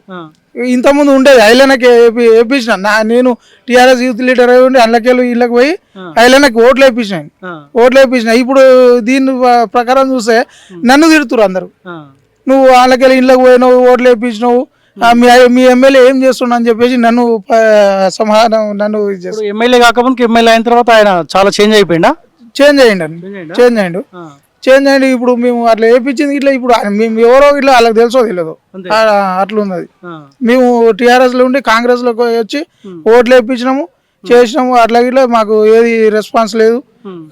ఇంతకుముందు ఉండేది ఐలన్నకి వేయించిన నేను టీఆర్ఎస్ యూత్ లీడర్ అయి ఉండి అందులోకెళ్ళి ఇళ్ళకి పోయి ఐలన్నకి ఓట్లు వేయించిన. ఇప్పుడు దీని ప్రకారం చూస్తే నన్ను తిడుతురు అందరు, నువ్వు వాళ్ళకెళ్ళి ఇళ్ళకి పోయినావు, ఓట్లు వేయించినావు, మీ ఎమ్మెల్యే ఏం చేస్తున్నా అని చెప్పేసి నన్ను ఎమ్మెల్యే కాకముందుకు ఎమ్మెల్యే అయిన తర్వాత ఆయన చాలా చేంజ్ అయిపోయిందా? చేంజ్ అయ్యిండు. ఇప్పుడు మేము అట్లా వేయించింది ఇట్లా ఇప్పుడు మేము ఎవరో ఇట్లా వాళ్ళకి తెలుసో తెలియదు అట్లా ఉన్నది. మేము టీఆర్ఎస్ లో ఉండి కాంగ్రెస్ లోకి వచ్చి ఓట్లు వేయించినాము, చేసినాము, అట్లా ఇట్లా మాకు ఏది రెస్పాన్స్ లేదు.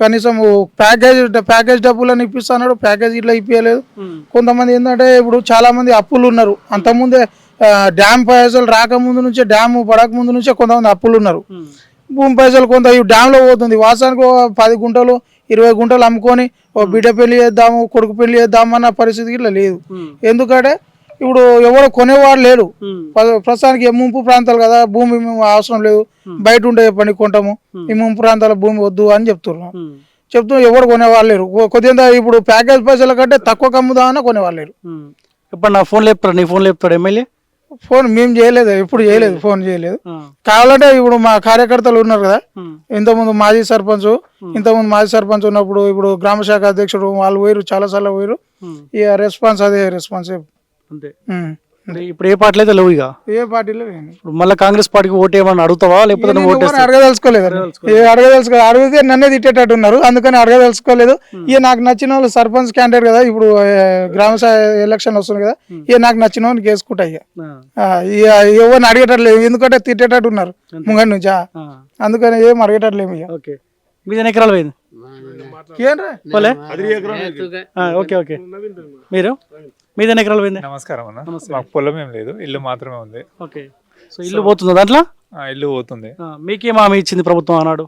కనీసం ప్యాకేజ్ డబ్బులని ఇప్పిస్తున్నాడు, ప్యాకేజ్ ఇట్లా ఇప్పించలేదు. కొంతమంది ఏంటంటే ఇప్పుడు చాలా మంది అప్పులు ఉన్నారు. అంతకుముందే డ్యామ్ పైసలు రాకముందు నుంచే, డ్యామ్ పడక ముందు నుంచే కొంతమంది అప్పులు ఉన్నారు. భూమి పైసలు కొంత ఈ డ్యామ్ లో పోతుంది. వాసానికి 10 గుంటలు 20 గుంటలు అమ్ముకొని ఓ బిడ్డ పెళ్లి చేద్దాము, కొడుకు పెళ్లి చేద్దాము అన్న పరిస్థితి ఇట్లా లేదు. ఎందుకంటే ఇప్పుడు ఎవరు కొనేవాడు లేడు. ప్రస్తుతానికి ముంపు ప్రాంతాలు కదా, భూమి మేము అవసరం లేదు, బయట ఉండే పని కొంటాము, ఈ ముంపు ప్రాంతాల భూమి వద్దు అని చెప్తూ ఎవరు కొనేవాళ్ళు లేరు. కొద్దిగా ఇప్పుడు ప్యాకేజ్ పైసల కంటే తక్కువ అమ్ముదామన్నా కొనేవాళ్ళు లేరు. ఇప్పుడు నా ఫోన్ లేపుతాడు, నీ ఫోన్ లేపుతాడు ఎమ్మెల్యే? ఫోన్ మేము చేయలేదు, ఎప్పుడు చేయలేదు, ఫోన్ చేయలేదు. కావాలంటే ఇప్పుడు మా కార్యకర్తలు ఉన్నారు కదా, ఇంతకుముందు మాజీ సర్పంచ్ ఉన్నప్పుడు ఇప్పుడు గ్రామ శాఖ అధ్యక్షుడు వాళ్ళు పోయారు, చాలా సార్లు పోయారు. ఇక రెస్పాన్స్ అంతే. ఇప్పుడు ఏ పార్టీలో అయితే లేవు, ఇక ఏ పార్టీలో ఇప్పుడు మళ్ళీ కాంగ్రెస్ పార్టీకి ఓటు ఏమన్నా అడుగుతావా, లేకపోతే అడగదలుచుకోలేదు. అడిగితే నన్నే తిట్టేటట్టు ఉన్నారు, అందుకని అడగదలుచుకోలేదు. ఇక నాకు నచ్చిన వాళ్ళు సర్పంచ్ క్యాండిడేట్ కదా, ఇప్పుడు గ్రామ ఎలక్షన్ వస్తుంది కదా, ఇక నాకు నచ్చిన వాళ్ళని వేసుకుంటా. ఇక ఎవరిని అడిగేటట్లేదు, ఎందుకంటే తిట్టేటట్టు ఉన్నారు ముంగడి నుంచి, అందుకని ఏం అడిగేటట్లేము. ఇక మీద ఎన్ని ఎకరాలు పోయింది? ఓకే. మీరు మీద ఎన్ని ఎకరాలు పోయింది? నమస్కారం అన్న, మాకు పొలం ఏం లేదు, ఇల్లు మాత్రమే ఉంది. ఓకే. సో ఇల్లు పోతుందా దాంట్లో? ఇల్లు పోతుంది. మీకేం హామీ ఇచ్చింది ప్రభుత్వం ఆనాడు?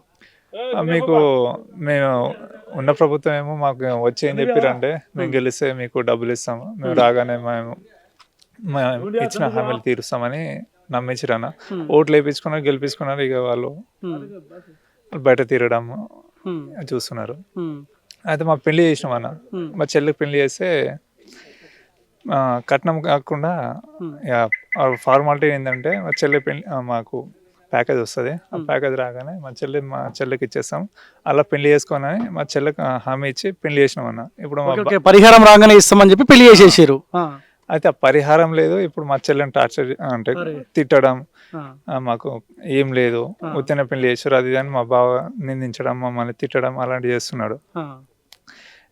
మీకు మేము ఉన్న ప్రభుత్వం ఏమో మాకు వచ్చి ఏం చెప్పారంటే, మేము గెలిస్తే మీకు డబ్బులు ఇస్తాము, మేము రాగానే మేము ఇచ్చిన హామీలు తీరుస్తామని నమ్మించారన్న. ఓట్లు వేయించుకున్నారు, గెలిపించుకున్నారు. ఇక వాళ్ళు బయట తీరడం చూస్తున్నారు. అయితే మా పెళ్లి చేసినాం అన్న, మా చెల్లికి పెళ్లి చేస్తే కట్నం కాకుండా ఫార్మాలిటీ ఏంటంటే మా చెల్లి పెళ్లి మాకు ప్యాకేజ్ వస్తుంది, ఆ ప్యాకేజ్ రాగానే మా చెల్లికి ఇచ్చేస్తాం. అలా పెళ్లి చేసుకొని మా చెల్లికి హామీ ఇచ్చి పెళ్లి చేసినాం అన్న. ఇప్పుడు పరిహారం రాగానే ఇస్తామని చెప్పి పెళ్లి చేసేసారు. అయితే ఆ పరిహారం లేదు. ఇప్పుడు మా చెల్లిని టార్చర్ అంటే తిట్టడం, మాకు ఏం లేదు, ఉత్తన పెళ్లి చేసారు అది అని మా బావ నిందించడం, మమ్మల్ని తిట్టడం అలాంటివి చేస్తున్నాడు.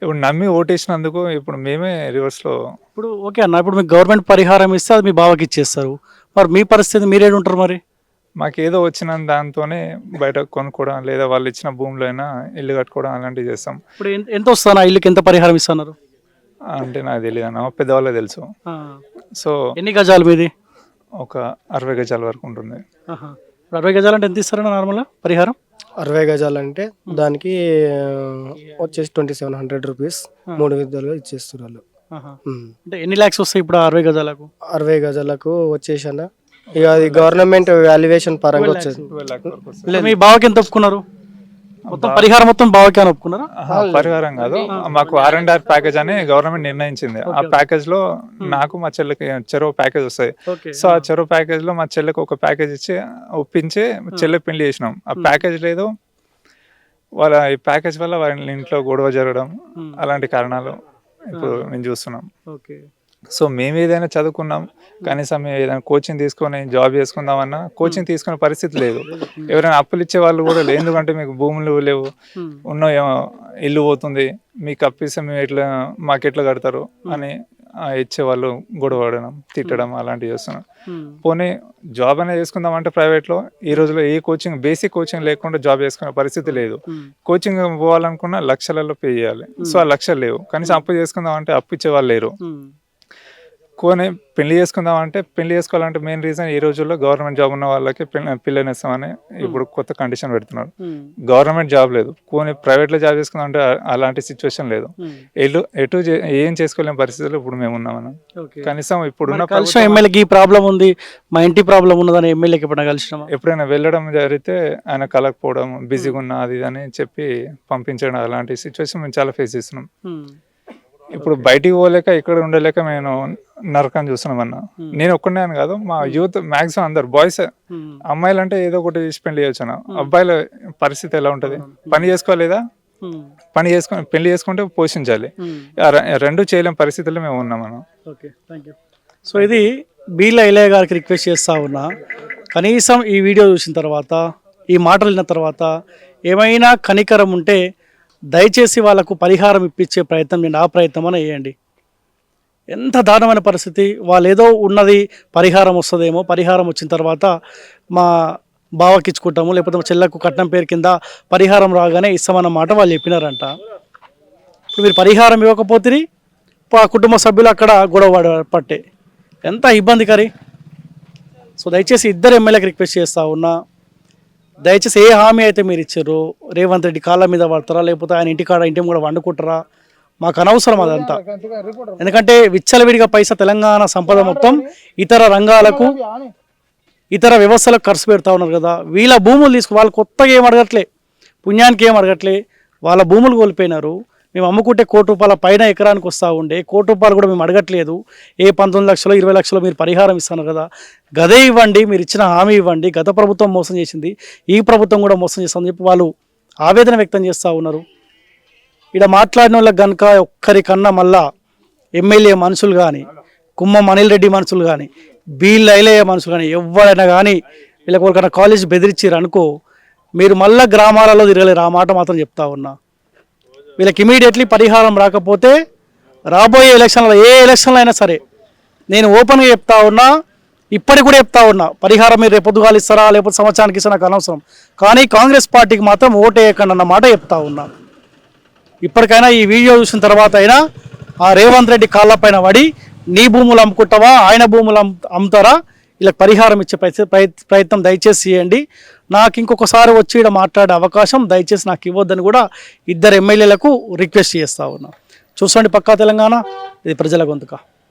ఇప్పుడు నమ్మి ఓటేసినందుకు ఇప్పుడు మేమే రివర్స్ లో. ఇప్పుడు ఓకే అన్న, ఇప్పుడు మీకు గవర్నమెంట్ పరిహారం ఇస్తే అది మీ బావకి ఇచ్చేస్తారు, మరి మీ పరిస్థితి మీరేడు ఉంటారు? మరి మాకేదో వచ్చిన దాంతోనే బయట కొనుక్కోవడం, లేదా వాళ్ళు ఇచ్చిన భూమిలో అయినా ఇల్లు కట్టుకోవడం అలాంటివి చేస్తాం. ఇప్పుడు ఎంత వస్తాను ఇల్లుకి, ఎంత పరిహారం ఇస్తున్నారు అంటే నాకు తెలియదు అన్న, పెద్దవాళ్ళే తెలుసు. సో ఎన్ని గజాలు మీది? ఒక 60 గజాల వరకు ఉంటుంది. 60 గజాలు అంటే ఎంత ఇస్తారన్న నార్మల్గా పరిహారం? 60 గజాలు అంటే దానికి వచ్చేసి 2700 రూపీస్ 3 విధాలుగా ఇచ్చేస్తున్నారు. అంటే ఎన్ని ల్యాక్స్ వస్తాయి ఇప్పుడు 60 గజాలకు? 60 గజాలకు వచ్చేసి అన్న ఇక అది గవర్నమెంట్ వాల్యుయేషన్ పరంగా వచ్చేది. మీ బావకి ఎంత ఒప్పుకున్నారు? మొత్తం పరిహారం మొత్తం బావకి అని ఒప్పుకున్నారా? పరిహారం కాదు, మాకు R&R ప్యాకేజ్ అని గవర్నమెంట్ నిర్ణయించింది. ఆ ప్యాకేజ్ లో నాకు మా చెల్లికి చెరో ప్యాకేజ్ వస్తాయి. సో ఆ చెరో ప్యాకేజ్ లో మా చెల్లికి ఒక ప్యాకేజ్ ఇచ్చి ఒప్పించి చెల్లి పెళ్లి చేసినాం. ఆ ప్యాకేజ్ లేదు, వాళ్ళ ఈ ప్యాకేజ్ వల్ల వాళ్ళ ఇంట్లో గొడవ జరగడం అలాంటి కారణాలు ఇప్పుడు మేము చూస్తున్నాం. సో మేము ఏదైనా చదువుకున్నాం, కనీసం మేము ఏదైనా కోచింగ్ తీసుకొని జాబ్ చేసుకుందామన్నా కోచింగ్ తీసుకునే పరిస్థితి లేదు. ఎవరైనా అప్పులు ఇచ్చే వాళ్ళు కూడా లేదు, ఎందుకంటే మీకు భూములు లేవు, ఉన్న ఇల్లు పోతుంది, మీకు అప్పిస్తే మేము మాకు ఎట్లా కడతారు అని ఇచ్చేవాళ్ళు గొడవడడం తిట్టడం అలాంటివి చేస్తున్నాం. పోనీ జాబ్ అనేది చేసుకుందాం అంటే ప్రైవేట్లో ఈ రోజులో ఏ కోచింగ్ బేసిక్ కోచింగ్ లేకుండా జాబ్ చేసుకునే పరిస్థితి లేదు. కోచింగ్ పోవాలనుకున్నా లక్షలలో పే చేయాలి. సో ఆ లక్షలు లేవు. కనీసం అప్పు చేసుకుందాం అంటే అప్పు ఇచ్చే వాళ్ళు లేరు. కొని పెళ్లి చేసుకోవాలంటే మెయిన్ రీజన్ ఈ రోజుల్లో గవర్నమెంట్ జాబ్ ఉన్న వాళ్ళకి పిల్లని ఇస్తామని ఇప్పుడు కొత్త కండిషన్ పెడుతున్నారు. గవర్నమెంట్ జాబ్ లేదు, కొని ప్రైవేట్లో జాబ్ చేసుకుందాం అంటే అలాంటి సిచ్యువేషన్ లేదు. ఎటు ఏం చేసుకోలేని పరిస్థితుల్లో ఇప్పుడు మేము ఉన్నామని. కనీసం ఇప్పుడున్న కలిసిన ఎమ్మెల్యేకి ఈ ప్రాబ్లం ఉంది, మా ఇంటి ప్రాబ్లం ఉన్నదని ఎమ్మెల్యేకి ఎప్పుడైనా కలిసినామా? ఎప్పుడైనా వెళ్ళడం జరిగితే ఆయన కలకపోవడం, బిజీగా ఉన్నా అది అని చెప్పి పంపించడం, అలాంటి సిచ్యువేషన్ మేము చాలా ఫేస్ చేస్తున్నాం. ఇప్పుడు బయటికి పోలేక ఇక్కడ ఉండలేక నేను నరకం చూస్తున్నాం అన్న. నేను ఒక్కడే అని కాదు, మా యూత్ మాక్సిమం అందరు బాయ్స్. అమ్మాయిలు అంటే ఏదో ఒకటి స్పెండ్ చేయొచ్చు అన్న. అబ్బాయిల పరిస్థితి ఎలా ఉంటది? పని చేసుకోలేదా, పని చేసుకొని పెళ్లి చేసుకుంటే పోషించాలి. రెండు చేయలేని పరిస్థితుల్లో మేము ఉన్నాం అన్న. Okay, thank you. సో ఇది బీర్లా ఐలయ్య గారికి రిక్వెస్ట్ చేస్తా ఉన్నా, కనీసం ఈ వీడియో చూసిన తర్వాత, ఈ మాటలు విన్న తర్వాత ఏమైనా కనికరం ఉంటే దయచేసి వాళ్ళకు పరిహారం ఇప్పించే ప్రయత్నం, నేను ఆ ప్రయత్నం అని వేయండి. ఎంత దారుణమైన పరిస్థితి. వాళ్ళు ఏదో ఉన్నది పరిహారం వస్తుందేమో, పరిహారం వచ్చిన తర్వాత మా బావకి ఇచ్చుకుంటాము, లేకపోతే మా చెల్లకు కట్నం పేరు కింద పరిహారం రాగానే ఇస్తామన్నమాట వాళ్ళు చెప్పినారంట. ఇప్పుడు మీరు పరిహారం ఇవ్వకపోతే ఆ కుటుంబ సభ్యులు అక్కడ గొడవ పట్టే, ఎంత ఇబ్బందికరి. సో దయచేసి ఇద్దరు ఎమ్మెల్యేకి రిక్వెస్ట్ చేస్తూ ఉన్నా, దయచేసి ఏ హామీ అయితే మీరు ఇచ్చారో, రేవంత్ రెడ్డి కాళ్ళ మీద పడతారా, లేకపోతే ఆయన ఇంటి కూడా వండుకుంటారా, మాకు అనవసరం అదంతా. ఎందుకంటే విచ్చలవిడిగా పైసా తెలంగాణ సంపద మొత్తం ఇతర రంగాలకు, ఇతర వ్యవస్థలకు ఖర్చు పెడతా ఉన్నారు కదా. వీళ్ళ భూములు వాళ్ళు కొత్తగా ఏం అడగట్లే, పుణ్యానికి ఏం అడగట్లే, వాళ్ళ భూములు కోల్పోయినారు. మేము అమ్ముకుంటే ₹1,00,00,000 పైన ఎకరానికి వస్తూ ఉండే, ₹1,00,00,000 కూడా మేము అడగట్లేదు. ఏ 19 లక్షలు 20 లక్షలు మీరు పరిహారం ఇస్తున్నారు కదా, గదే ఇవ్వండి, మీరు ఇచ్చిన హామీ ఇవ్వండి. గత ప్రభుత్వం మోసం చేసింది, ఈ ప్రభుత్వం కూడా మోసం చేస్తుందని చెప్పి వాళ్ళు ఆవేదన వ్యక్తం చేస్తూ ఉన్నారు. ఇక్కడ మాట్లాడిన వాళ్ళకి కనుక ఒక్కరికన్నా మళ్ళా ఎమ్మెల్యే మనుషులు కానీ, కుమ్మం అనిల్ రెడ్డి మనుషులు కానీ, బీర్లా ఐలయ్య మనుషులు కానీ, ఎవరైనా కానీ వీళ్ళకి ఎవరికైనా కాలేజ్ బెదిరించారు అనుకో, మీరు మళ్ళీ గ్రామాలలో తిరగలేరు. ఆ మాట మాత్రం చెప్తా ఉన్నా. వీళ్ళకి ఇమీడియట్లీ పరిహారం రాకపోతే రాబోయే ఎలక్షన్లో, ఏ ఎలక్షన్లో అయినా సరే, నేను ఓపెన్గా చెప్తా ఉన్నా, ఇప్పటికి కూడా చెప్తా ఉన్నా, పరిహారం మీరు రేపొద్దుగాలు ఇస్తారా లేకపోతే సంవత్సరానికి ఇస్తారా నాకు అనవసరం, కానీ కాంగ్రెస్ పార్టీకి మాత్రం ఓటు వేయకండి అన్న మాట చెప్తా ఉన్నా. ఇప్పటికైనా ఈ వీడియో చూసిన తర్వాత అయినా ఆ రేవంత్ రెడ్డి కాళ్ళపైన పడి, నీ భూములు అమ్ముకుంటావా, ఆయన భూములు అమ్ముతారా, ఇలా పరిహారం ఇచ్చే ప్రయత్నం దయచేసి చేయండి. నాకు ఇంకొకసారి వచ్చి ఇక్కడ మాట్లాడే అవకాశం దయచేసి నాకు ఇవ్వద్దని కూడా ఇద్దరు ఎమ్మెల్యేలకు రిక్వెస్ట్ చేస్తా ఉన్నా. చూసుకోండి, పక్కా తెలంగాణ, ఇది ప్రజల గొంతుక.